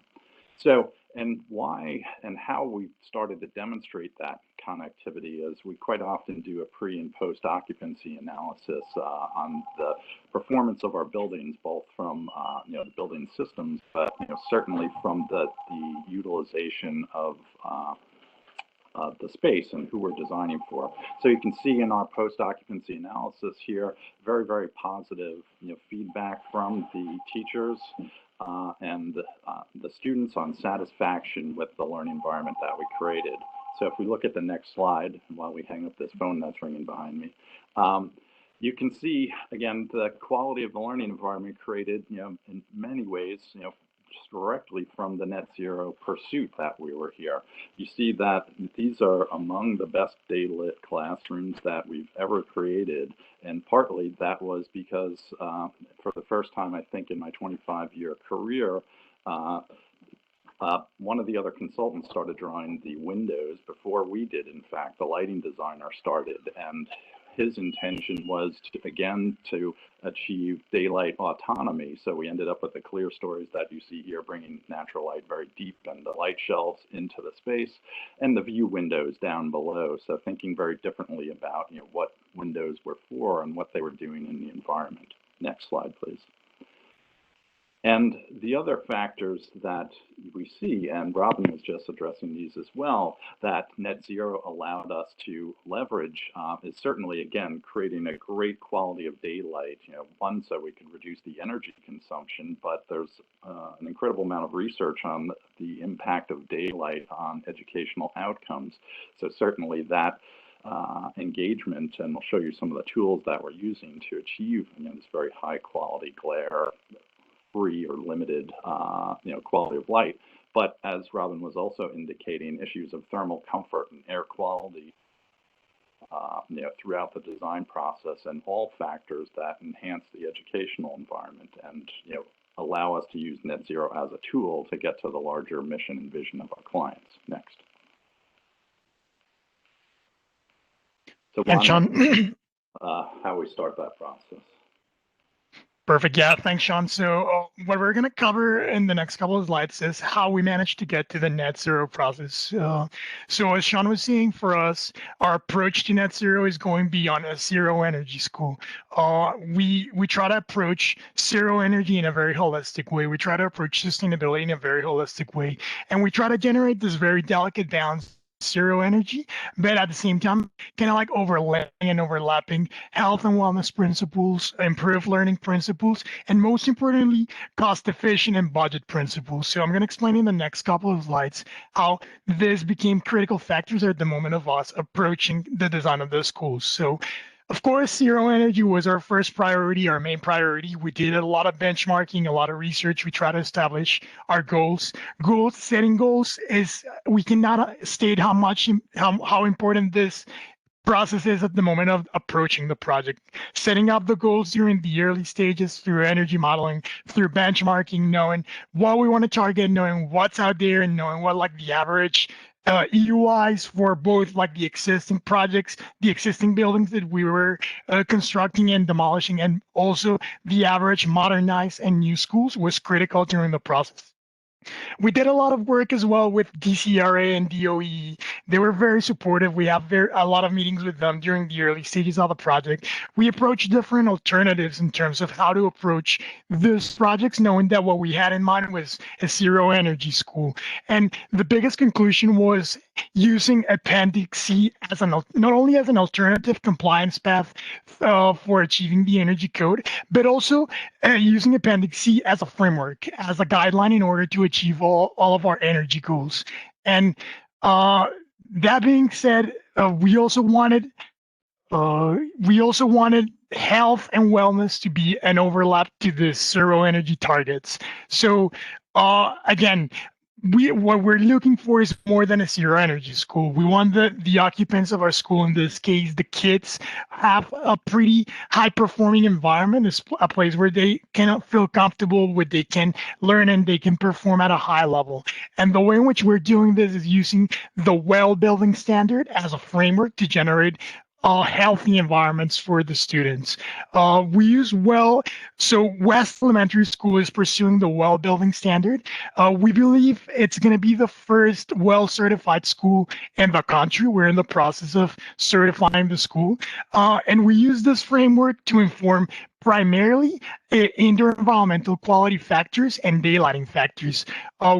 So, and why and how we started to demonstrate that connectivity is we quite often do a pre and post occupancy analysis on the performance of our buildings, both from the building systems, but certainly from the utilization of the space and who we're designing for. So you can see in our post-occupancy analysis here, very, very positive feedback from the teachers and the students on satisfaction with the learning environment that we created. So if we look at the next slide, while we hang up this phone that's ringing behind me, you can see, again, the quality of the learning environment created, in many ways, just directly from the net zero pursuit that we were here. You see that these are among the best day-lit classrooms that we've ever created, and partly that was because for the first time, I think, in my 25-year career, one of the other consultants started drawing the windows before we did. In fact, the lighting designer started, and his intention was to achieve daylight autonomy. So we ended up with the clear stories that you see here, bringing natural light very deep and the light shelves into the space, and the view windows down below. So thinking very differently about what windows were for and what they were doing in the environment. Next slide, please. And the other factors that we see, and Robin was just addressing these as well, that net zero allowed us to leverage is certainly, again, creating a great quality of daylight. One, so we can reduce the energy consumption, but there's an incredible amount of research on the impact of daylight on educational outcomes. So certainly that engagement, and I'll show you some of the tools that we're using to achieve this very high quality glare free or limited quality of light. But as Robin was also indicating, issues of thermal comfort and air quality throughout the design process, and all factors that enhance the educational environment and allow us to use net zero as a tool to get to the larger mission and vision of our clients. Next. So And Sean, how we start that process. perfect. Yeah, thanks, Sean. So what we're going to cover in the next couple of slides is how we managed to get to the net zero process. So as Sean was saying, for us, our approach to net zero is going beyond a zero energy school. We try to approach zero energy in a very holistic way. We try to approach sustainability in a very holistic way. And we try to generate this very delicate balance, zero energy, but at the same time, kind of like overlapping health and wellness principles, improved learning principles, and most importantly, cost efficient and budget principles. So I'm going to explain in the next couple of slides how this became critical factors at the moment of us approaching the design of the schools. So of course, zero energy was our first priority, our main priority. We did a lot of benchmarking, a lot of research. We try to establish our goals. Setting goals is, we cannot state how important this process is at the moment of approaching the project. Setting up the goals during the early stages through energy modeling, through benchmarking, knowing what we want to target, knowing what's out there, and knowing what like the average EUIs for both like the existing projects, the existing buildings that we were constructing and demolishing, and also the average modernized and new schools was critical during the process. We did a lot of work as well with DCRA and DOE. They were very supportive. We have a lot of meetings with them during the early stages of the project. We approached different alternatives in terms of how to approach these projects, knowing that what we had in mind was a zero energy school. And the biggest conclusion was using Appendix C as not only as an alternative compliance path for achieving the energy code, but also using Appendix C as a framework, as a guideline in order to achieve all of our energy goals. And that being said, we also wanted health and wellness to be an overlap to the zero energy targets. So again, what we're looking for is more than a zero energy school. We want the occupants of our school, in this case, the kids, have a pretty high performing environment, a place where they can feel comfortable, where they can learn and they can perform at a high level. And the way in which we're doing this is using the well building standard as a framework to generate healthy environments for the students. We use so West Elementary School is pursuing the well building standard. We believe it's going to be the first well certified school in the country. We're in the process of certifying the school. And we use this framework to inform primarily indoor environmental quality factors and daylighting factors.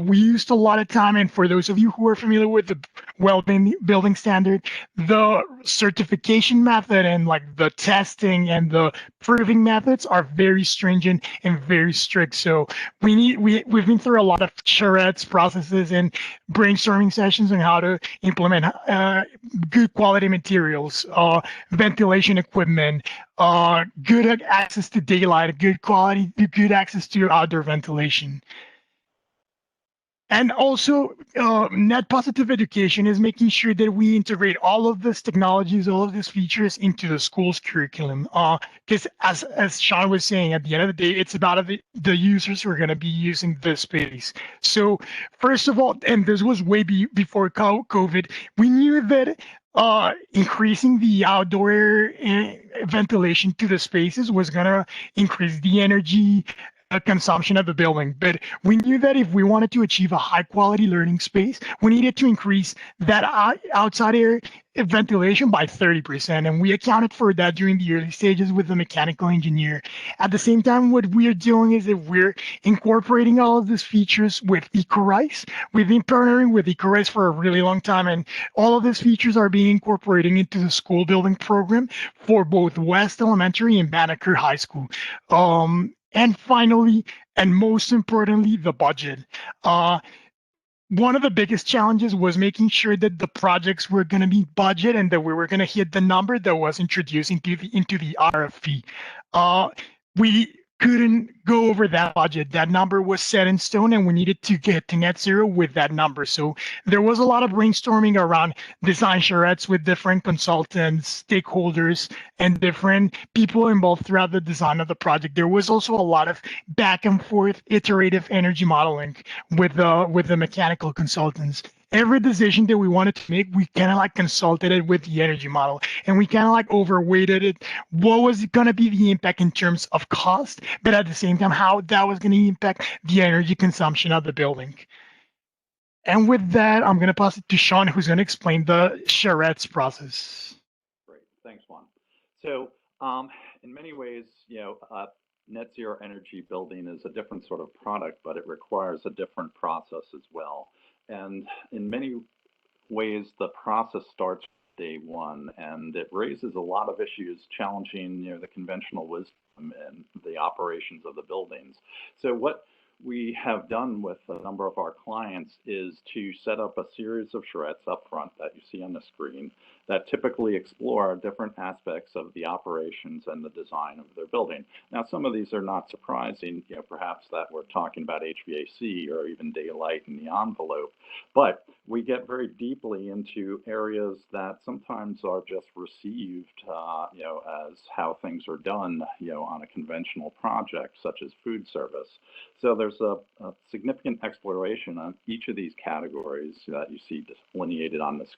We used a lot of time, and for those of you who are familiar with the well building standard, the certification method and like the testing and the proving methods are very stringent and very strict. So we've been through a lot of charrettes processes and brainstorming sessions on how to implement good quality materials, ventilation equipment, good access to daylight, good quality, good access to outdoor ventilation. And also, net positive education is making sure that we integrate all of these technologies, all of these features into the school's curriculum. Because as Sean was saying, at the end of the day, it's about the users who are going to be using this space. So first of all, and this was way before COVID, we knew that increasing the outdoor ventilation to the spaces was going to increase the energy consumption of the building. But we knew that if we wanted to achieve a high quality learning space, we needed to increase that outside air ventilation by 30%. And we accounted for that during the early stages with the mechanical engineer. At the same time, what we're doing is that we're incorporating all of these features with EcoRise. We've been partnering with EcoRise for a really long time, and all of these features are being incorporated into the school building program for both West Elementary and Banneker High School. And finally, and most importantly, the budget. One of the biggest challenges was making sure that the projects were going to be budget and that we were going to hit the number that was introduced into the RFP. We couldn't go over that budget. That number was set in stone, and we needed to get to net zero with that number. So there was a lot of brainstorming around design charrettes with different consultants, stakeholders, and different people involved throughout the design of the project. There was also a lot of back and forth iterative energy modeling with the mechanical consultants. Every decision that we wanted to make, we kind of like consulted it with the energy model, and we kind of like overweighted it. What was going to be the impact in terms of cost, but at the same time, how that was going to impact the energy consumption of the building. And with that, I'm going to pass it to Sean, who's going to explain the charrettes process. Great, thanks, Juan. So in many ways, net zero energy building is a different sort of product, but it requires a different process as well. And in many ways, the process starts day one, and it raises a lot of issues challenging, the conventional wisdom and the operations of the buildings. So what we have done with a number of our clients is to set up a series of charrettes up front that you see on the screen that typically explore different aspects of the operations and the design of their building. Now, some of these are not surprising, perhaps that we're talking about HVAC or even daylight in the envelope, but we get very deeply into areas that sometimes are just received, as how things are done, on a conventional project, such as food service. So there's a significant exploration on each of these categories that you see delineated on this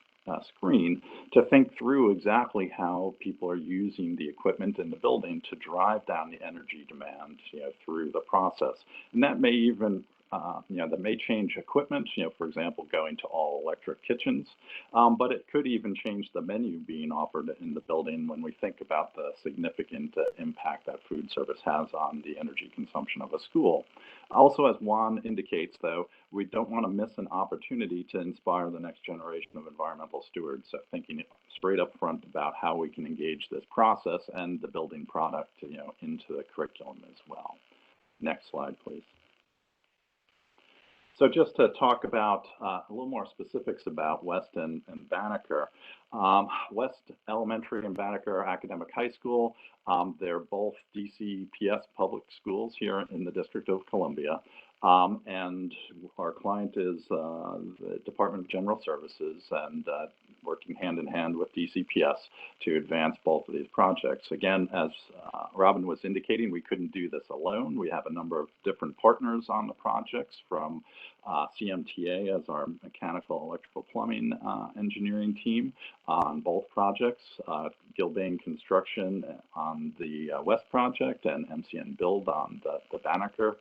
screen to think through exactly how people are using the equipment in the building to drive down the energy demand, through the process. And that may even that may change equipment, for example, going to all electric kitchens, but it could even change the menu being offered in the building when we think about the significant impact that food service has on the energy consumption of a school. Also, as Juan indicates, though, we don't want to miss an opportunity to inspire the next generation of environmental stewards, so thinking straight up front about how we can engage this process and the building product, into the curriculum as well. Next slide, please. So just to talk about a little more specifics about West and Banneker. West Elementary and Banneker Academic High School, they're both DCPS public schools here in the District of Columbia. And our client is the Department of General Services, and working hand in hand with DCPS to advance both of these projects. Again, as Robin was indicating, we couldn't do this alone. We have a number of different partners on the projects, from CMTA as our mechanical, electrical, plumbing engineering team on both projects, Gilbane Construction on the West project, and MCN Build on the Banneker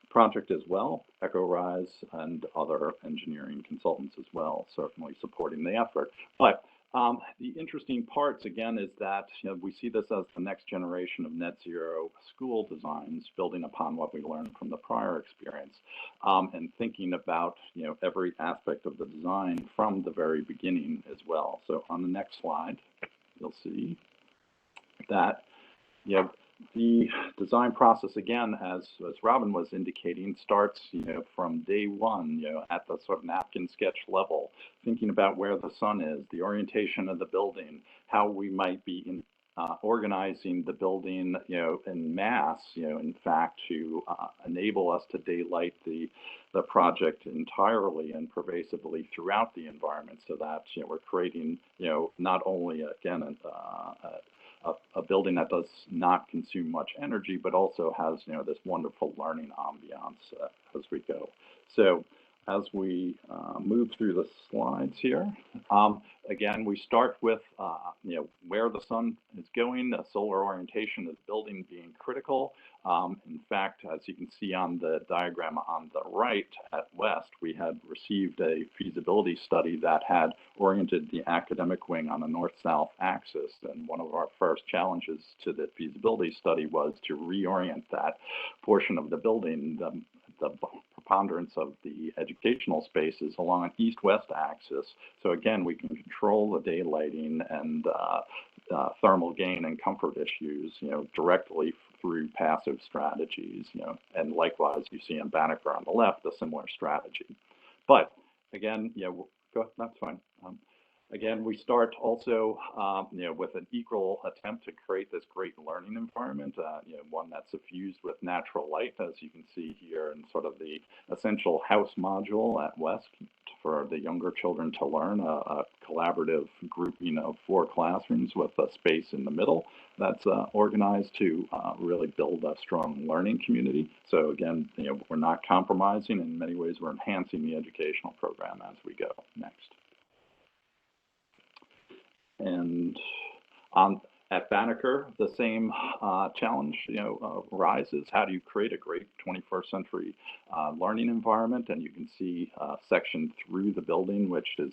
project as well, EcoRise and other engineering consultants as well, certainly supporting the effort. But the interesting parts, again, is that we see this as the next generation of net zero school designs, building upon what we learned from the prior experience, and thinking about every aspect of the design from the very beginning as well. So on the next slide, you'll see that the design process, again, as Robin was indicating, starts from day one, at the sort of napkin sketch level, thinking about where the sun is, the orientation of the building, how we might be organizing the building, en masse, in fact, to enable us to daylight the project entirely and pervasively throughout the environment, so that we're creating, not only again a building that does not consume much energy, but also has this wonderful learning ambiance as we go. So as we move through the slides here, again, we start with where the sun is going, the solar orientation of the building being critical. In fact, as you can see on the diagram on the right at West, we had received a feasibility study that had oriented the academic wing on a north-south axis. And one of our first challenges to the feasibility study was to reorient that portion of the building, the preponderance of the educational spaces, along an east-west axis. So again, we can control the daylighting and thermal gain and comfort issues, directly through passive strategies, and likewise, you see in Banneker on the left, a similar strategy. But again, that's fine. Again, we start also, with an equal attempt to create this great learning environment, one that's suffused with natural light, as you can see here in sort of the essential house module at West for the younger children to learn, a collaborative grouping of 4 classrooms with a space in the middle that's organized to really build a strong learning community. So again, we're not compromising. In many ways, we're enhancing the educational program as we go. Next. And at Banneker, the same challenge arises. How do you create a great 21st century learning environment? And you can see sectioned through the building, which is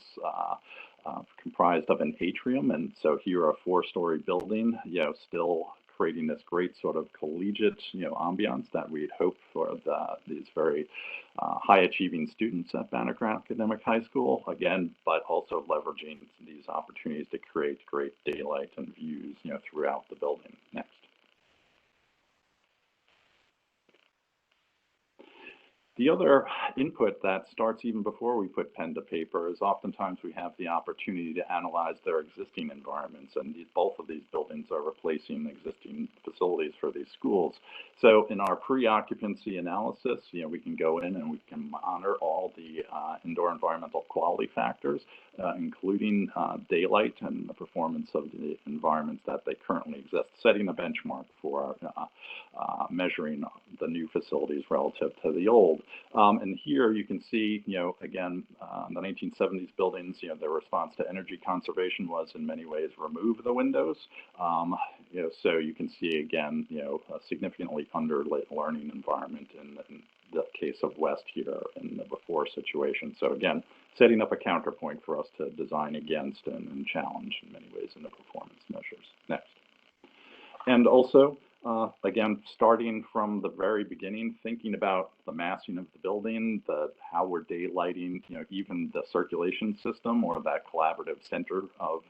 comprised of an atrium. And so here, a 4-story building, still creating this great sort of collegiate, ambiance that we'd hoped for these very high-achieving students at Banneker Academic High School, again, but also leveraging these opportunities to create great daylight and views, throughout the building. Next. The other input that starts even before we put pen to paper is oftentimes we have the opportunity to analyze their existing environments, and both of these buildings are replacing existing facilities for these schools. So in our pre-occupancy analysis, we can go in and we can monitor all the indoor environmental quality factors, including daylight and the performance of the environments that they currently exist, setting a benchmark for measuring the new facilities relative to the old. And here you can see, again, the 1970s buildings, their response to energy conservation was in many ways remove the windows. So you can see again, a significantly underlit learning environment in the case of West here in the before situation. So again, setting up a counterpoint for us to design against and challenge in many ways in the performance measures. Next. And also, again, starting from the very beginning, thinking about the massing of the building, how we're daylighting, even the circulation system or that collaborative center of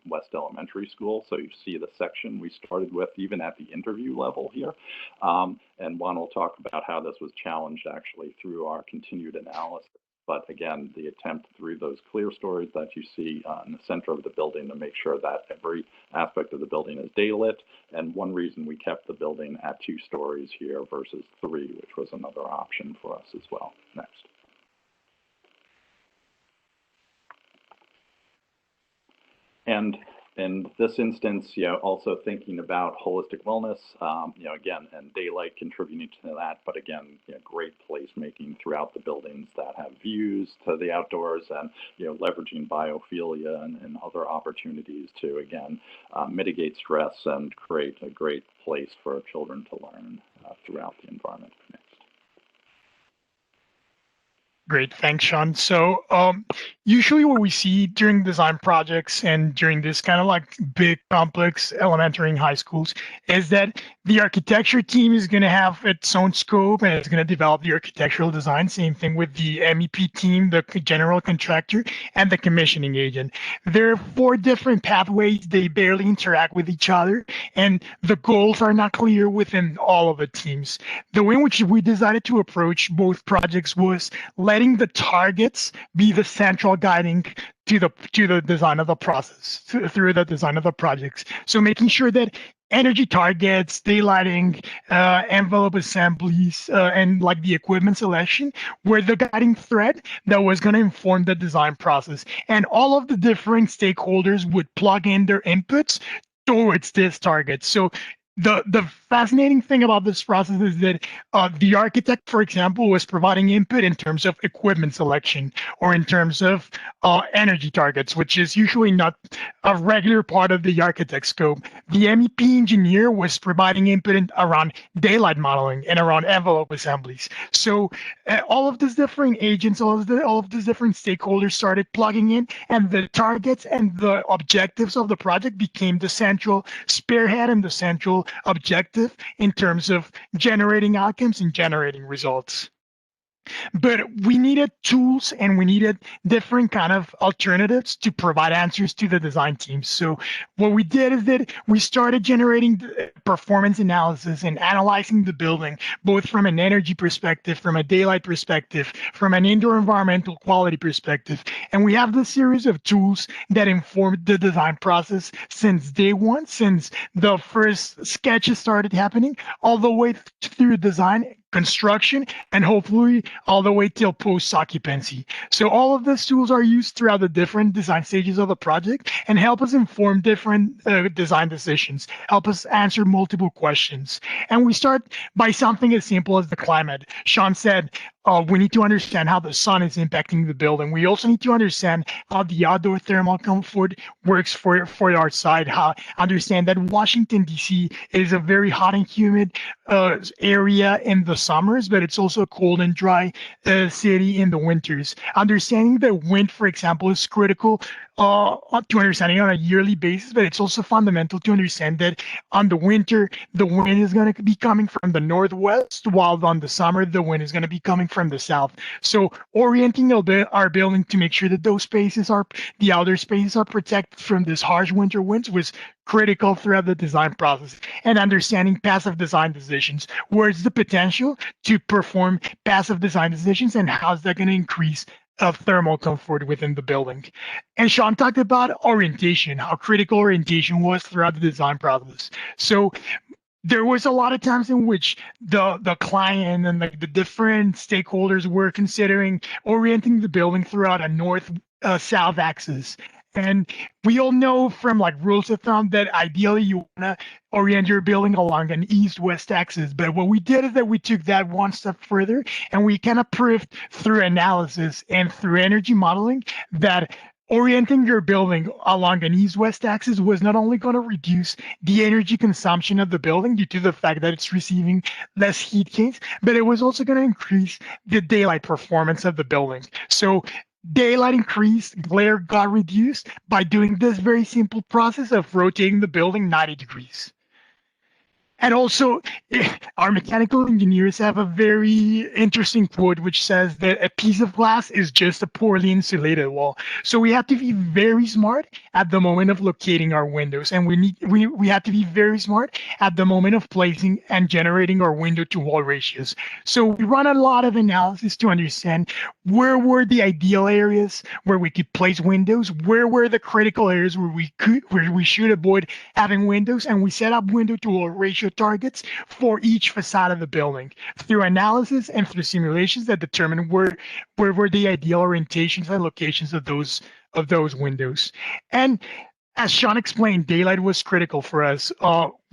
West Elementary School. So you see the section we started with even at the interview level here. And Juan will talk about how this was challenged actually through our continued analysis. But again, the attempt through those clear stories that you see in the center of the building to make sure that every aspect of the building is daylit. And one reason we kept the building at 2 stories here versus 3, which was another option for us as well. Next. And in this instance, also thinking about holistic wellness, again, and daylight contributing to that, but again, great placemaking throughout the buildings that have views to the outdoors and, leveraging biophilia and other opportunities to, again, mitigate stress and create a great place for children to learn throughout the environment. Great, thanks, Sean. So usually what we see during design projects and during this kind of like big complex elementary and high schools is that the architecture team is going to have its own scope and it's going to develop the architectural design. Same thing with the MEP team, the general contractor, and the commissioning agent. There are 4 different pathways. They barely interact with each other, and the goals are not clear within all of the teams. The way in which we decided to approach both projects was letting the targets be the central guiding to the design of the process through the design of the projects. So making sure that energy targets, daylighting, envelope assemblies, and like the equipment selection were the guiding thread that was going to inform the design process. And all of the different stakeholders would plug in their inputs towards this target. So the fascinating thing about this process is that the architect, for example, was providing input in terms of equipment selection or in terms of energy targets, which is usually not a regular part of the architect scope. The MEP engineer was providing input around daylight modeling and around envelope assemblies. So all of these different agents, all of these different stakeholders started plugging in, and the targets and the objectives of the project became the central spearhead and the central objective in terms of generating outcomes and generating results. But we needed tools and we needed different kind of alternatives to provide answers to the design teams. So what we did is that we started generating performance analysis and analyzing the building, both from an energy perspective, from a daylight perspective, from an indoor environmental quality perspective. And we have this series of tools that informed the design process since day one, since the first sketches started happening, all the way through design, construction, and hopefully all the way till post-occupancy. So all of these tools are used throughout the different design stages of the project and help us inform different design decisions, help us answer multiple questions. And we start by something as simple as the climate. Sean said, we need to understand how the sun is impacting the building. We also need to understand how the outdoor thermal comfort works for our side, how understand that Washington, D.C. is a very hot and humid area in the summers, but it's also a cold and dry city in the winters. Understanding that wind, for example, is critical to understanding on a yearly basis, but it's also fundamental to understand that on the winter, the wind is going to be coming from the northwest, while on the summer, the wind is going to be coming from the south. So orienting our building to make sure that those spaces the outer spaces are protected from this harsh winter winds was critical throughout the design process. And understanding passive design decisions, where's the potential to perform passive design decisions and how's that going to increase thermal comfort within the building. And Sean talked about orientation, how critical orientation was throughout the design process. So there was a lot of times in which the client and the different stakeholders were considering orienting the building throughout a north-south axis. And we all know from like rules of thumb that ideally you want to orient your building along an east-west axis. But what we did is that we took that one step further and we kind of proved through analysis and through energy modeling that orienting your building along an east-west axis was not only going to reduce the energy consumption of the building due to the fact that it's receiving less heat gains, but it was also going to increase the daylight performance of the building. So daylight increased, glare got reduced by doing this very simple process of rotating the building 90 degrees. And also, our mechanical engineers have a very interesting quote which says that a piece of glass is just a poorly insulated wall. So we have to be very smart at the moment of locating our windows, and we have to be very smart at the moment of placing and generating our window to wall ratios. So we run a lot of analysis to understand where were the ideal areas where we could place windows, where were the critical areas where we should avoid having windows, and we set up window to wall ratio targets for each facade of the building through analysis and through simulations that determine where were the ideal orientations and locations of those windows. And as Sean explained, daylight was critical for us.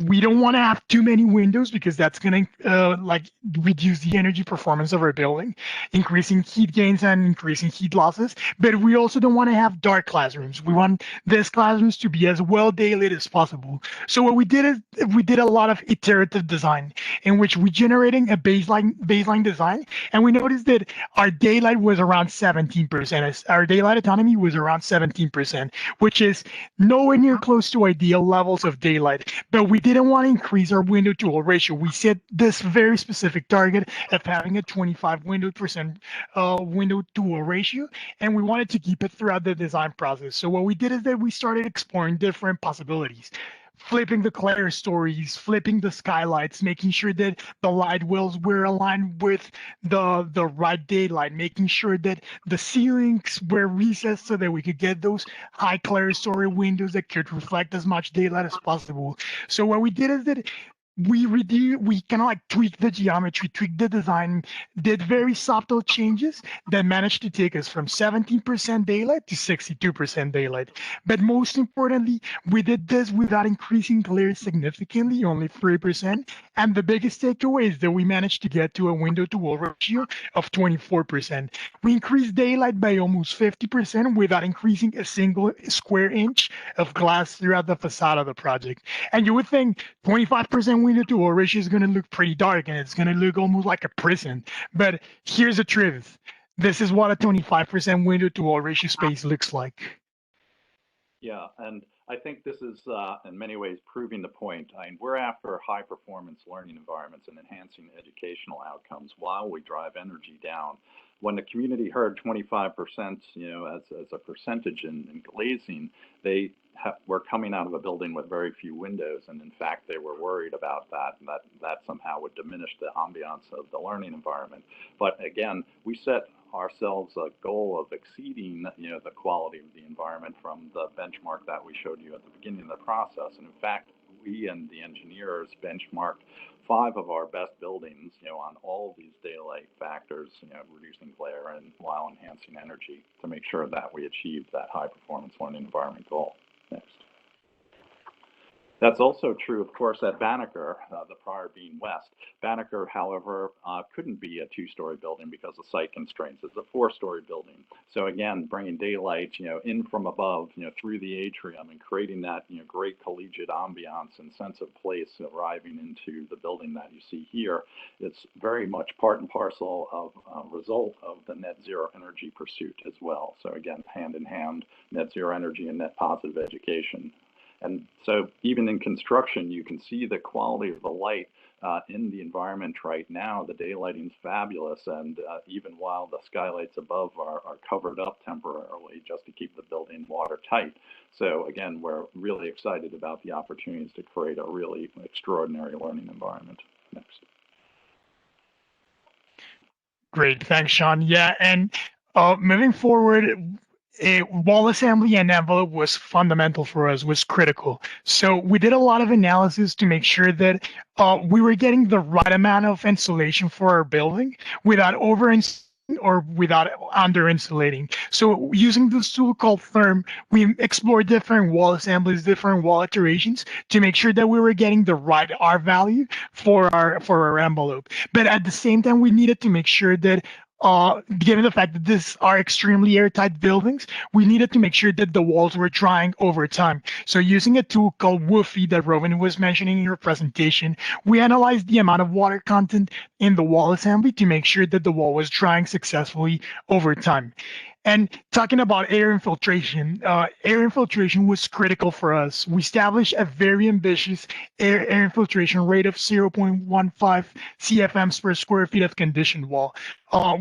We don't want to have too many windows because that's going to like reduce the energy performance of our building, increasing heat gains and increasing heat losses. But we also don't want to have dark classrooms. We want these classrooms to be as well daylit as possible. So what we did is we did a lot of iterative design in which we generating a baseline design, and we noticed that our daylight was around 17%. Our daylight autonomy was around 17%, which is nowhere near close to ideal levels of daylight. But we didn't want to increase our window to wall ratio. We set this very specific target of having a 25 window to wall ratio, and we wanted to keep it throughout the design process. So what we did is that we started exploring different possibilities, flipping the clerestories, flipping the skylights, making sure that the light wells were aligned with the right daylight, making sure that the ceilings were recessed so that we could get those high clerestory windows that could reflect as much daylight as possible. So what we did is that we kind of like tweak the geometry, tweak the design, did very subtle changes that managed to take us from 17% daylight to 62% daylight. But most importantly, we did this without increasing glare significantly, only 3%. And the biggest takeaway is that we managed to get to a window to wall ratio of 24%. We increased daylight by almost 50% without increasing a single square inch of glass throughout the facade of the project. And you would think 25% window to wall ratio is going to look pretty dark and it's going to look almost like a prison. But here's the truth. This is what a 25% window to wall ratio space looks like. Yeah, and I think this is in many ways proving the point. I mean, we're after high performance learning environments and enhancing educational outcomes while we drive energy down. When the community heard 25%, as a percentage in glazing, they were coming out of a building with very few windows, and in fact, they were worried about that somehow would diminish the ambiance of the learning environment. But again, we set ourselves a goal of exceeding, the quality of the environment from the benchmark that we showed you at the beginning of the process. And in fact, we and the engineers benchmarked 5 of our best buildings, on all of these daylight factors, reducing glare and while enhancing energy to make sure that we achieve that high performance learning environment goal. Next. That's also true, of course, at Banneker, the prior being west. Banneker, however, couldn't be a 2-story building because of site constraints. It's a 4-story building. So again, bringing daylight, in from above, through the atrium and creating that, great collegiate ambiance and sense of place arriving into the building that you see here. It's very much part and parcel of a result of the net zero energy pursuit as well. So again, hand in hand, net zero energy and net positive education. And so even in construction, you can see the quality of the light in the environment right now. The daylighting's fabulous, and even while the skylights above are covered up temporarily just to keep the building watertight. So again, we're really excited about the opportunities to create a really extraordinary learning environment. Next. Great, thanks, Sean. Yeah, and moving forward, wall assembly and envelope was fundamental for us, was critical. So we did a lot of analysis to make sure that we were getting the right amount of insulation for our building without or without under insulating. So using this tool called Therm, we explored different wall assemblies, different wall iterations to make sure that we were getting the right R value for our envelope. But at the same time, we needed to make sure that given the fact that these are extremely airtight buildings, we needed to make sure that the walls were drying over time. So using a tool called Woofy that Robin was mentioning in her presentation, we analyzed the amount of water content in the wall assembly to make sure that the wall was drying successfully over time. And talking about air infiltration was critical for us. We established a very ambitious air infiltration rate of 0.15 CFMs per square feet of conditioned wall,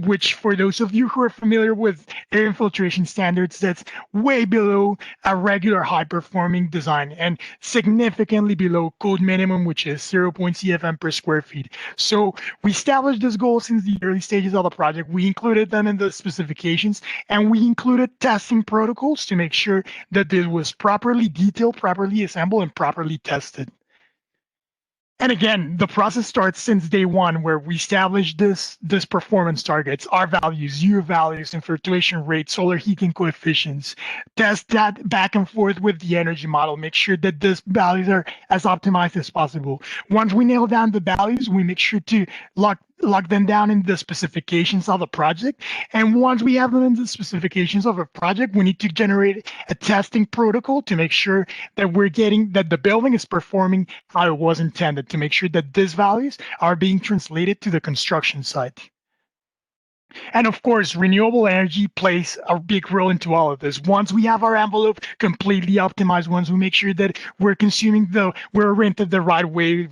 which for those of you who are familiar with air infiltration standards, that's way below a regular high-performing design and significantly below code minimum, which is 0.0 CFM per square feet. So we established this goal since the early stages of the project. We included them in the specifications, and we included testing protocols to make sure that this was properly detailed, properly assembled, and properly tested. And again, the process starts since day one, where we establish this performance targets, R values, U values, infiltration rate, solar heating coefficients, test that back and forth with the energy model, make sure that these values are as optimized as possible. Once we nail down the values, we make sure to lock them down in the specifications of the project. And once we have them in the specifications of a project, we need to generate a testing protocol to make sure that that the building is performing how it was intended, to make sure that these values are being translated to the construction site. And of course, renewable energy plays a big role into all of this. Once we have our envelope completely optimized, once we make sure that we're oriented the right way,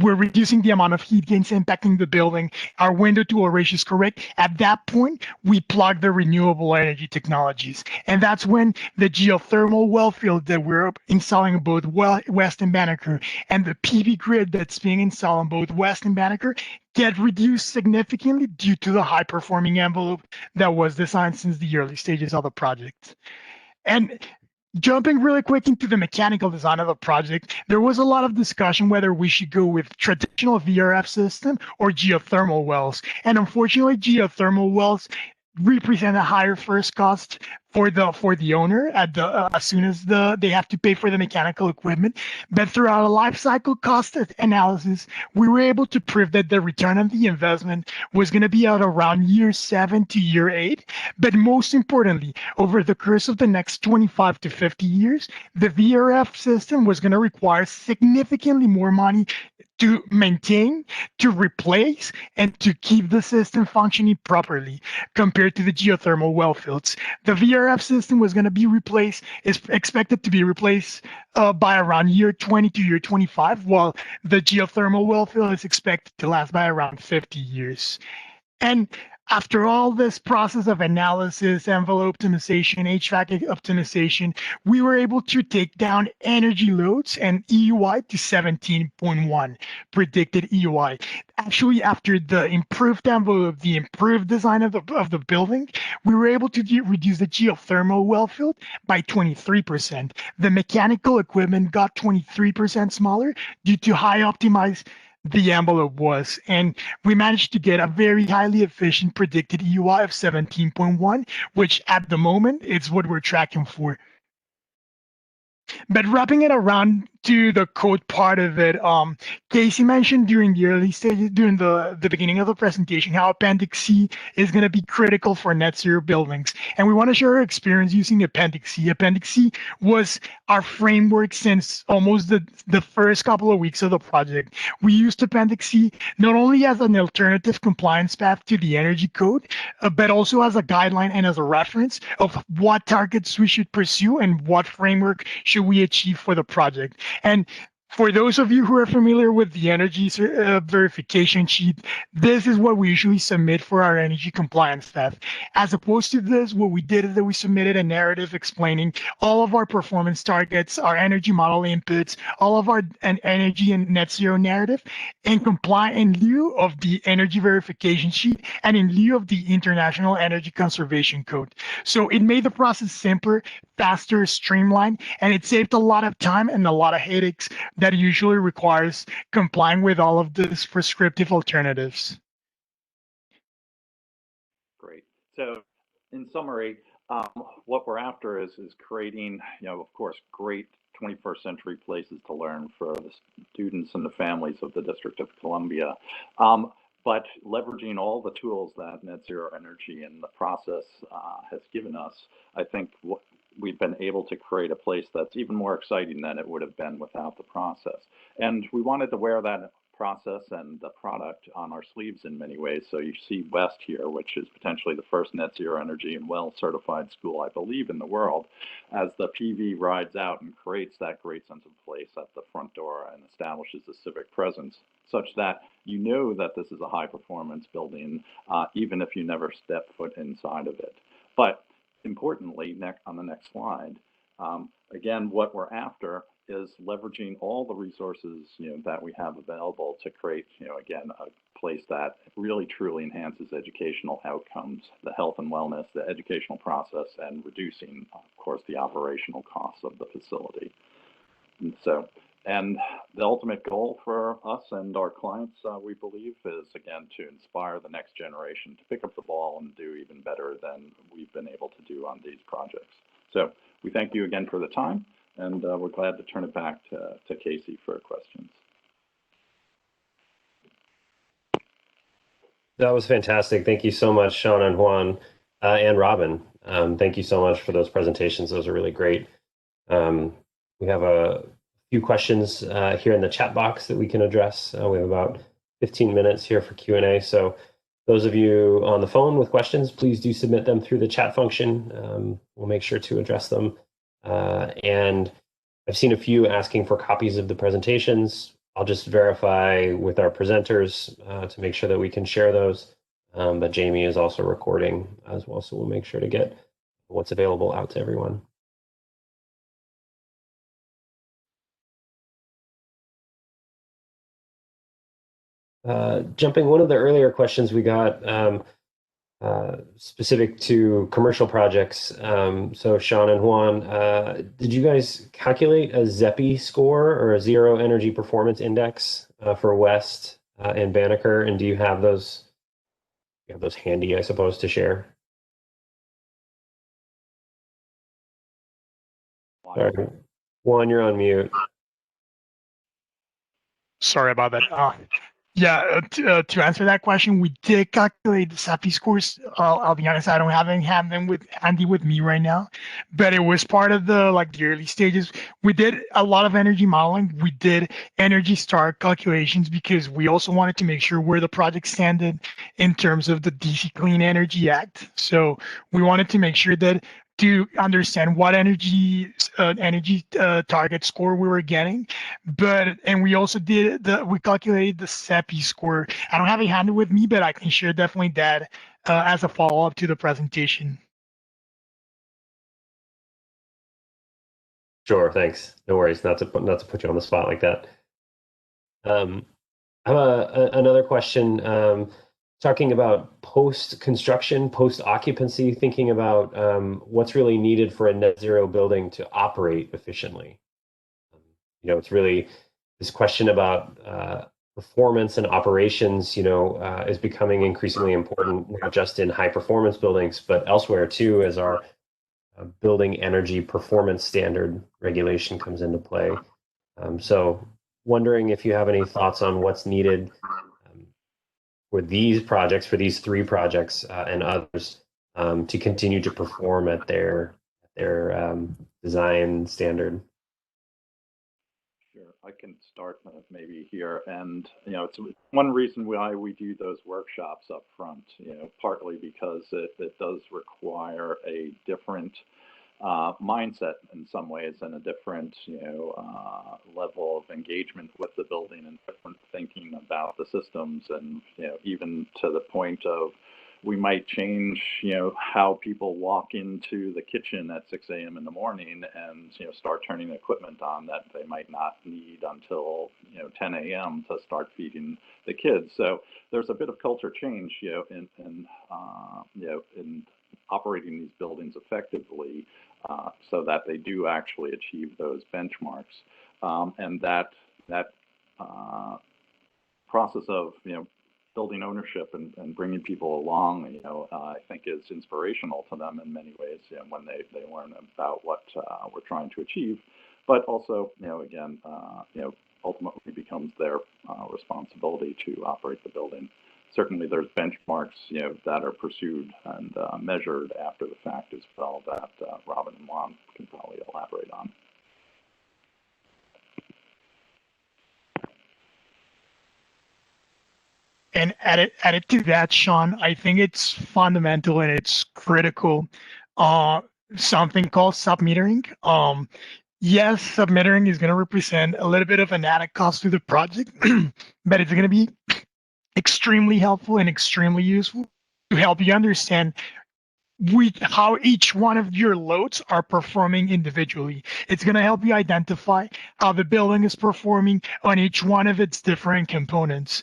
we're reducing the amount of heat gains impacting the building, our window to oil ratio is correct, at that point, we plug the renewable energy technologies. And that's when the geothermal well field that we're installing in both West and Banneker and the PV grid that's being installed in both West and Banneker get reduced significantly due to the high-performing envelope that was designed since the early stages of the project. And jumping really quick into the mechanical design of the project, there was a lot of discussion whether we should go with traditional VRF system or geothermal wells. And unfortunately, geothermal wells represent a higher first cost for the owner as soon as they have to pay for the mechanical equipment. But throughout a life cycle cost analysis, we were able to prove that the return on the investment was going to be at around year 7 to year 8. But most importantly, over the course of the next 25 to 50 years, the VRF system was going to require significantly more money to maintain, to replace, and to keep the system functioning properly compared to the geothermal well fields. The VRF system was going to be is expected to be replaced by around year 20 to year 25, while the geothermal well field is expected to last by around 50 years. And after all this process of analysis, envelope optimization, HVAC optimization, we were able to take down energy loads and EUI to 17.1 predicted EUI. Actually, after the improved envelope, the improved design of the building, we were able to reduce the geothermal well field by 23%. The mechanical equipment got 23% smaller due to high optimized the envelope was, and we managed to get a very highly efficient predicted EUI of 17.1, which at the moment is what we're tracking for. But wrapping it around to the code part of it, Casey mentioned during the early stages, during the beginning of the presentation, how Appendix C is going to be critical for net zero buildings. And we want to share our experience using Appendix C. Appendix C was our framework since almost the first couple of weeks of the project. We used Appendix C not only as an alternative compliance path to the energy code, but also as a guideline and as a reference of what targets we should pursue and what framework should we achieve for the project. And for those of you who are familiar with the energy verification sheet, this is what we usually submit for our energy compliance staff. As opposed to this, what we did is that we submitted a narrative explaining all of our performance targets, our energy model inputs, all of our energy and net zero narrative, and comply in lieu of the energy verification sheet and in lieu of the International Energy Conservation Code. So it made the process simpler, faster, streamlined, and it saved a lot of time and a lot of headaches that usually requires complying with all of these prescriptive alternatives. Great. So in summary, what we're after is creating, of course, great 21st century places to learn for the students and the families of the District of Columbia, but leveraging all the tools that Net Zero Energy and the process has given us. I think we've been able to create a place that's even more exciting than it would have been without the process. And we wanted to wear that process and the product on our sleeves in many ways. So you see West here, which is potentially the first net zero energy and well certified school, I believe, in the world, as the PV rides out and creates that great sense of place at the front door and establishes a civic presence, such that you know that this is a high performance building, even if you never step foot inside of it. But importantly, on the next slide, again, what we're after is leveraging all the resources that we have available to create, again, a place that really truly enhances educational outcomes, the health and wellness, the educational process, and reducing, of course, the operational costs of the facility. And the ultimate goal for us and our clients, we believe, is, again, to inspire the next generation to pick up the ball and do even better than we've been able to do on these projects. So we thank you again for the time, and we're glad to turn it back to Casey for questions. That was fantastic. Thank you so much, Sean and Juan and Robin. Thank you so much for those presentations. Those are really great. We have a few questions here in the chat box that we can address. We have about 15 minutes here for Q&A. So those of you on the phone with questions, please do submit them through the chat function. We'll make sure to address them. And I've seen a few asking for copies of the presentations. I'll just verify with our presenters to make sure that we can share those. But Jamie is also recording as well, so we'll make sure to get what's available out to everyone. Jumping one of the earlier questions we got specific to commercial projects. So Sean and Juan, did you guys calculate a ZEPI score or a Zero Energy Performance Index for West and Banneker? And do you have those? You have those handy, I suppose, to share? Sorry, Juan, you're on mute. Sorry about that. Yeah, to answer that question, we did calculate the SAPI scores. I'll be honest, I don't have them handy with me right now, but it was part of the early stages. We did a lot of energy modeling. We did Energy Star calculations because we also wanted to make sure where the project standed in terms of the DC Clean Energy Act. So we wanted to make sure that to understand what energy target score we were getting, and we also we calculated the SEPI score. I don't have it handy with me, but I can share definitely that as a follow-up to the presentation. Sure, thanks. No worries. Not to put you on the spot like that. I have another question. Talking about post-construction, post-occupancy, thinking about what's really needed for a net zero building to operate efficiently. It's really this question about performance and operations, is becoming increasingly important, not just in high performance buildings, but elsewhere too, as our building energy performance standard regulation comes into play. So wondering if you have any thoughts on what's needed for these projects, for these three projects and others, to continue to perform at their design standard. Sure, I can start maybe here, and it's one reason why we do those workshops up front. Partly because it does require a different mindset in some ways, and a different level of engagement with the building, and different thinking about the systems, and even to the point of we might change how people walk into the kitchen at 6 a.m. in the morning, and start turning equipment on that they might not need until 10 a.m. to start feeding the kids. So there's a bit of culture change in operating these buildings effectively, so that they do actually achieve those benchmarks, and that process of building ownership and bringing people along, I think is inspirational to them in many ways when they learn about what we're trying to achieve, but also again ultimately becomes their responsibility to operate the building. Certainly there's benchmarks that are pursued and measured after the fact as well that Robin and Juan can probably elaborate on. And added to that, Sean, I think it's fundamental and it's critical. Uh, Something called submetering. Yes, submetering is going to represent a little bit of an added cost to the project, but it's going to be extremely helpful and extremely useful to help you understand with how each one of your loads are performing individually. It's going to help you identify how the building is performing on each one of its different components.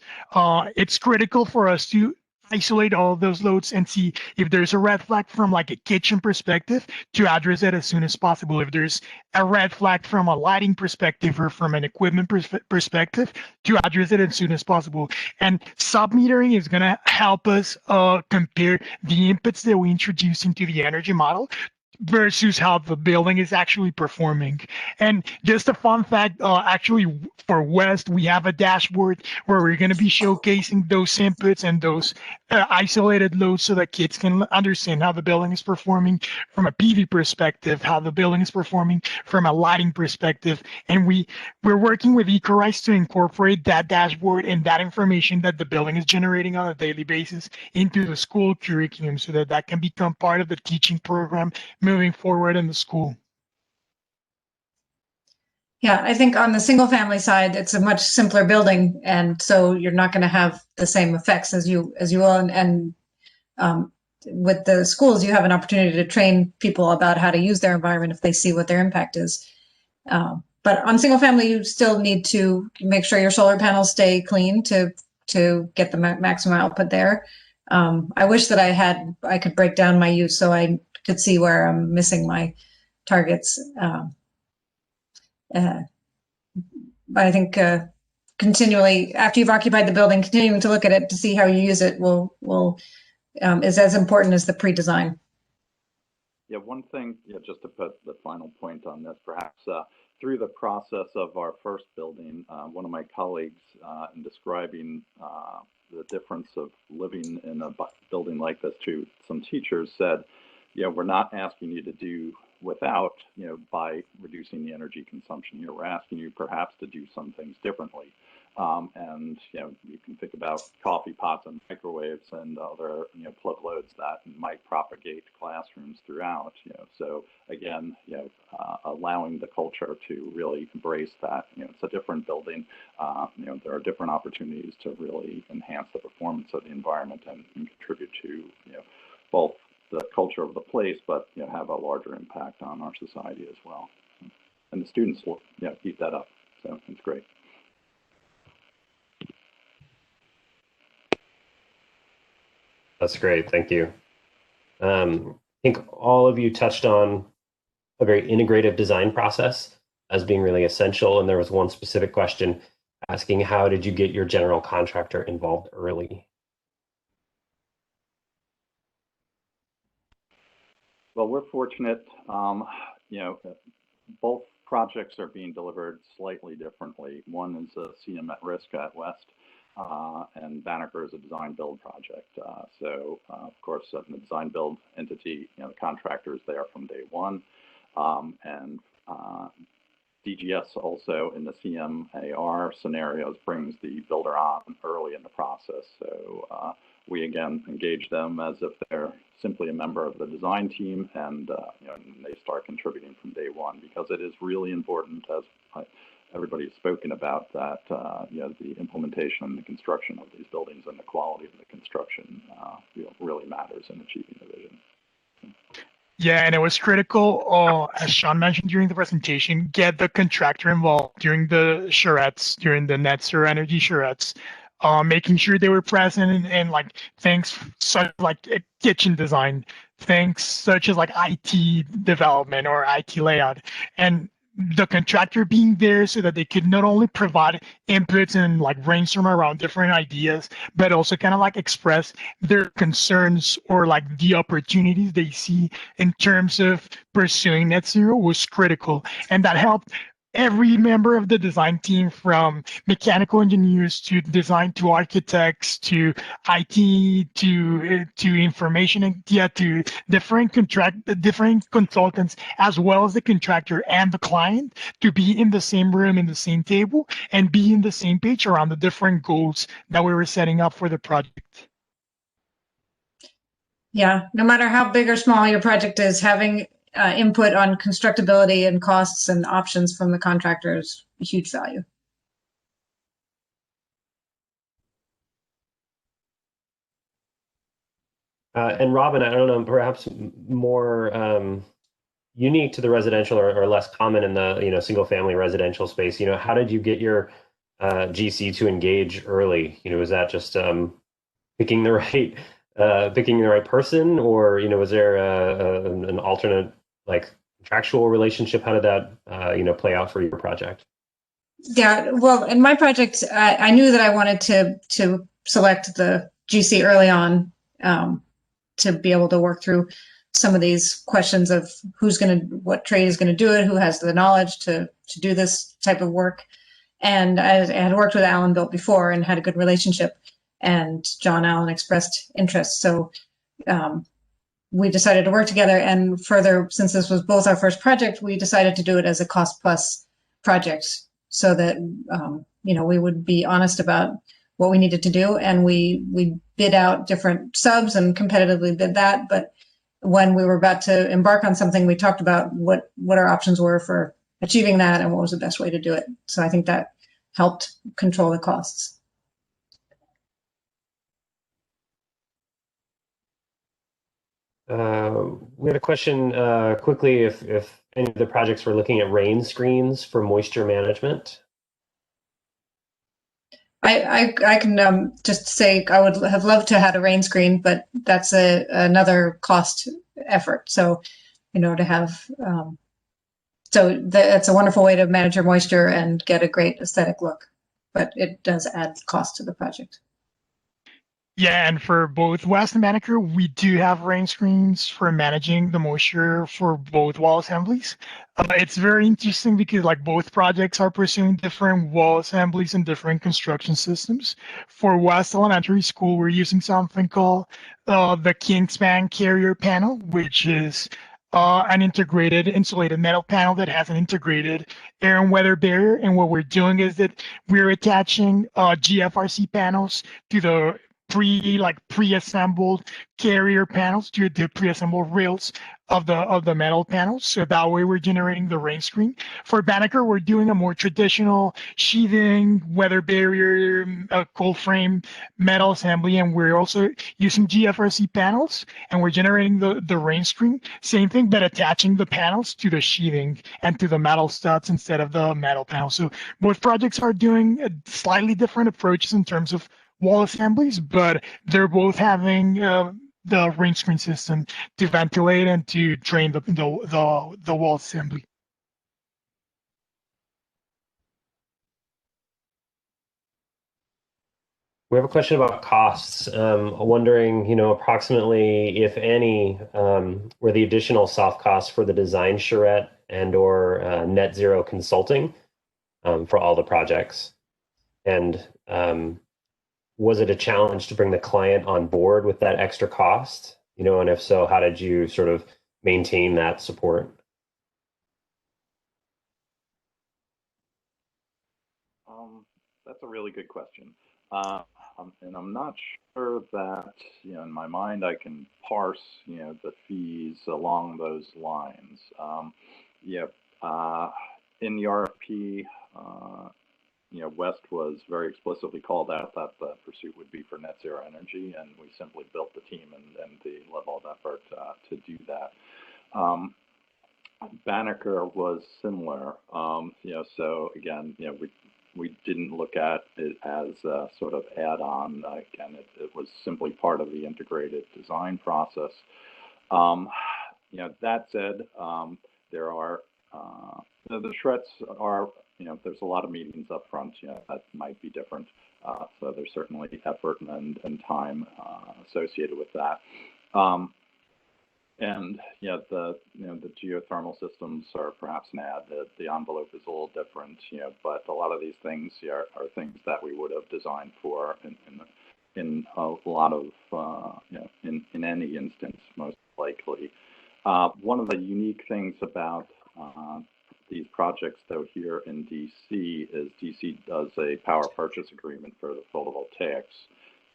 It's critical for us to isolate all of those loads and see if there's a red flag from like a kitchen perspective to address it as soon as possible. If there's a red flag from a lighting perspective or from an equipment perspective, to address it as soon as possible. And submetering is going to help us compare the inputs that we introduce into the energy model versus how the building is actually performing. And just a fun fact, actually for West, we have a dashboard where we're going to be showcasing those inputs and those isolated loads so that kids can understand how the building is performing from a PV perspective, how the building is performing from a lighting perspective. And we're working with EcoRise to incorporate that dashboard and that information that the building is generating on a daily basis into the school curriculum so that that can become part of the teaching program moving forward in the school. Yeah, I think on the single family side, it's a much simpler building, and so you're not going to have the same effects as you will. And with the schools, you have an opportunity to train people about how to use their environment if they see what their impact is. But on single family, you still need to make sure your solar panels stay clean to get the maximum output there. I wish that I could break down my use so I could see where I'm missing my targets. But I think continually, after you've occupied the building, continuing to look at it to see how you use it is as important as the pre-design. Yeah, one thing, just to put the final point on this, perhaps through the process of our first building, one of my colleagues, in describing the difference of living in a building like this to some teachers said, we're not asking you to do without, by reducing the energy consumption here. We're asking you perhaps to do some things differently. And, you can think about coffee pots and microwaves and other, plug loads that might propagate classrooms throughout, So again, allowing the culture to really embrace that, it's a different building. There are different opportunities to really enhance the performance of the environment and contribute to, both the culture of the place, but have a larger impact on our society as well. And the students will eat that up. So it's great. That's great. Thank you. I think all of you touched on a very integrative design process as being really essential. And there was one specific question asking, how did you get your general contractor involved early? Well, we're fortunate, both projects are being delivered slightly differently. One is a CM at risk at West, and Banneker is a design build project. So of course, in the design build entity, the contractor is there from day one. And DGS also in the CMAR scenarios brings the builder on early in the process. So we again engage them as if they're simply a member of the design team, and they start contributing from day one, because it is really important, as everybody has spoken about, that the implementation and the construction of these buildings and the quality of the construction really matters in achieving the vision. Yeah, and it was critical, as Sean mentioned during the presentation, get the contractor involved during the charrettes, during the net zero energy charrettes, making sure they were present and like things such like kitchen design, things such as like IT development or IT layout, and the contractor being there so that they could not only provide inputs and like brainstorm around different ideas, but also kind of like express their concerns or like the opportunities they see in terms of pursuing net zero was critical. And that helped every member of the design team, from mechanical engineers to design to architects to IT to information and yeah, to different consultants, as well as the contractor and the client, to be in the same room, in the same table, and be in the same page around the different goals that we were setting up for the project. Yeah, no matter how big or small your project is, having input on constructability and costs and options from the contractor is a huge value. And Robin, I don't know, perhaps more unique to the residential or less common in the single family residential space. How did you get your GC to engage early? Was that just picking the right person, or was there an alternate like contractual relationship? How did that play out for your project? Yeah, well, in my project, I knew that I wanted to select the GC early on, to be able to work through some of these questions of what trade is going to do it, who has the knowledge to do this type of work. And I had worked with Alan Built before and had a good relationship, and John Allen expressed interest. So we decided to work together, and further, since this was both our first project, we decided to do it as a cost plus project, so that we would be honest about what we needed to do, and we bid out different subs and competitively bid that. But when we were about to embark on something, we talked about what our options were for achieving that and what was the best way to do it. So I think that helped control the costs. We had a question quickly if any of the projects were looking at rain screens for moisture management. I can just say I would have loved to have a rain screen, but that's another cost effort. So, to have, that's a wonderful way to manage your moisture and get a great aesthetic look, but it does add cost to the project. Yeah, and for both West and Banneker, we do have rain screens for managing the moisture for both wall assemblies. It's very interesting because both projects are pursuing different wall assemblies and different construction systems. For West Elementary School, we're using something called the Kingspan Carrier Panel, which is an integrated insulated metal panel that has an integrated air and weather barrier. And what we're doing is that we're attaching GFRC panels to the pre-assembled carrier panels, to the pre-assembled rails of the metal panels. So that way we're generating the rain screen. For Banneker, we're doing a more traditional sheathing, weather barrier, cold frame metal assembly, and we're also using GFRC panels, and we're generating the rain screen. Same thing, but attaching the panels to the sheathing and to the metal studs instead of the metal panels. So both projects are doing slightly different approaches in terms of wall assemblies, but they're both having the rain screen system to ventilate and to drain the wall assembly. We have a question about costs. Wondering, approximately, if any, were the additional soft costs for the design charrette and/or net zero consulting for all the projects, and was it a challenge to bring the client on board with that extra cost? And if so, how did you sort of maintain that support? That's a really good question. And I'm not sure that, in my mind, I can parse, the fees along those lines. In the RFP, West was very explicitly called out that the pursuit would be for net zero energy, and we simply built the team and the level of effort to do that. Banneker was similar, so again, we didn't look at it as a sort of add-on. Again, it was simply part of the integrated design process. That said, there are the shreds are, there's a lot of meetings up front, that might be different. So there's certainly effort and time associated with that. And the geothermal systems are perhaps an add. The envelope is a little different, but a lot of these things are things that we would have designed for in a lot of in any instance, most likely. One of the unique things about these projects, though, here in DC is DC does a power purchase agreement for the photovoltaics.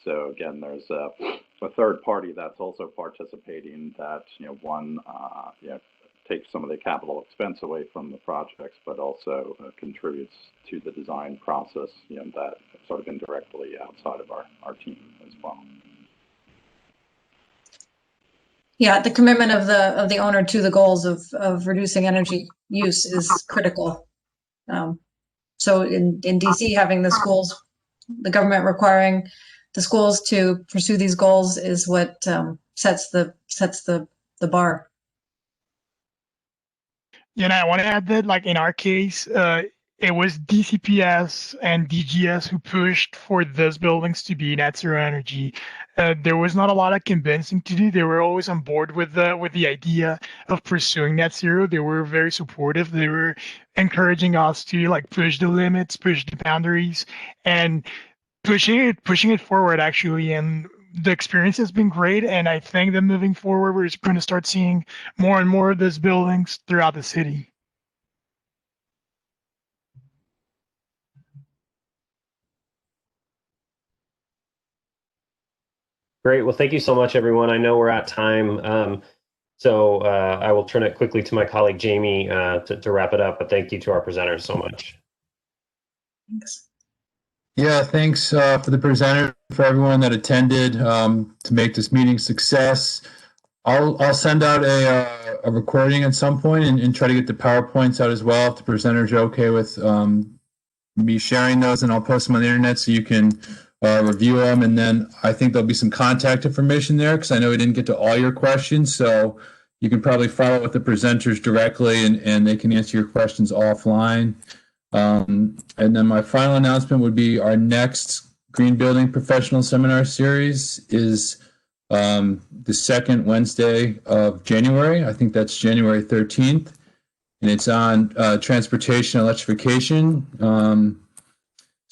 So again, there's a third party that's also participating that, takes some of the capital expense away from the projects, but also contributes to the design process, that sort of indirectly outside of our team as well. Yeah, the commitment of the owner to the goals of reducing energy use is critical. So in DC, having the schools, the government requiring the schools to pursue these goals is what sets the bar. Yeah, and I want to add that, like in our case, it was DCPS and DGS who pushed for those buildings to be net zero energy. There was not a lot of convincing to do. They were always on board with the idea of pursuing net zero. They were very supportive. They were encouraging us to like push the limits, push the boundaries, and pushing it forward actually. And the experience has been great. And I think that moving forward, we're going to start seeing more and more of those buildings throughout the city. Great. Well, thank you so much, everyone. I know we're at time. So I will turn it quickly to my colleague, Jamie, to wrap it up. But thank you to our presenters so much. Thanks. Yeah, thanks for the presenter, for everyone that attended to make this meeting a success. I'll send out a recording at some point and try to get the PowerPoints out as well if the presenters are okay with me sharing those, and I'll post them on the internet so you can review them. And then I think there'll be some contact information there because I know we didn't get to all your questions, so you can probably follow with the presenters directly and they can answer your questions offline. And then my final announcement would be our next Green Building Professional Seminar Series is the second Wednesday of January. I think that's January 13th. And it's on transportation electrification.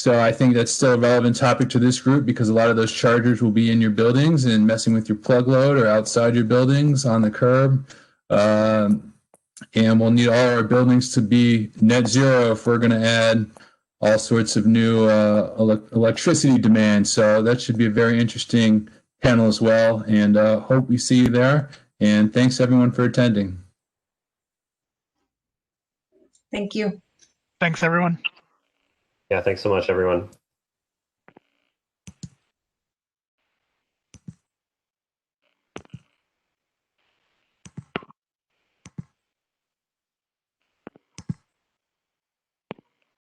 So I think that's still a relevant topic to this group because a lot of those chargers will be in your buildings and messing with your plug load or outside your buildings on the curb. And we'll need all our buildings to be net zero if we're going to add all sorts of new electricity demand. So that should be a very interesting panel as well. And hope we see you there. And thanks everyone for attending. Thank you. Thanks, everyone. Yeah, thanks so much, everyone.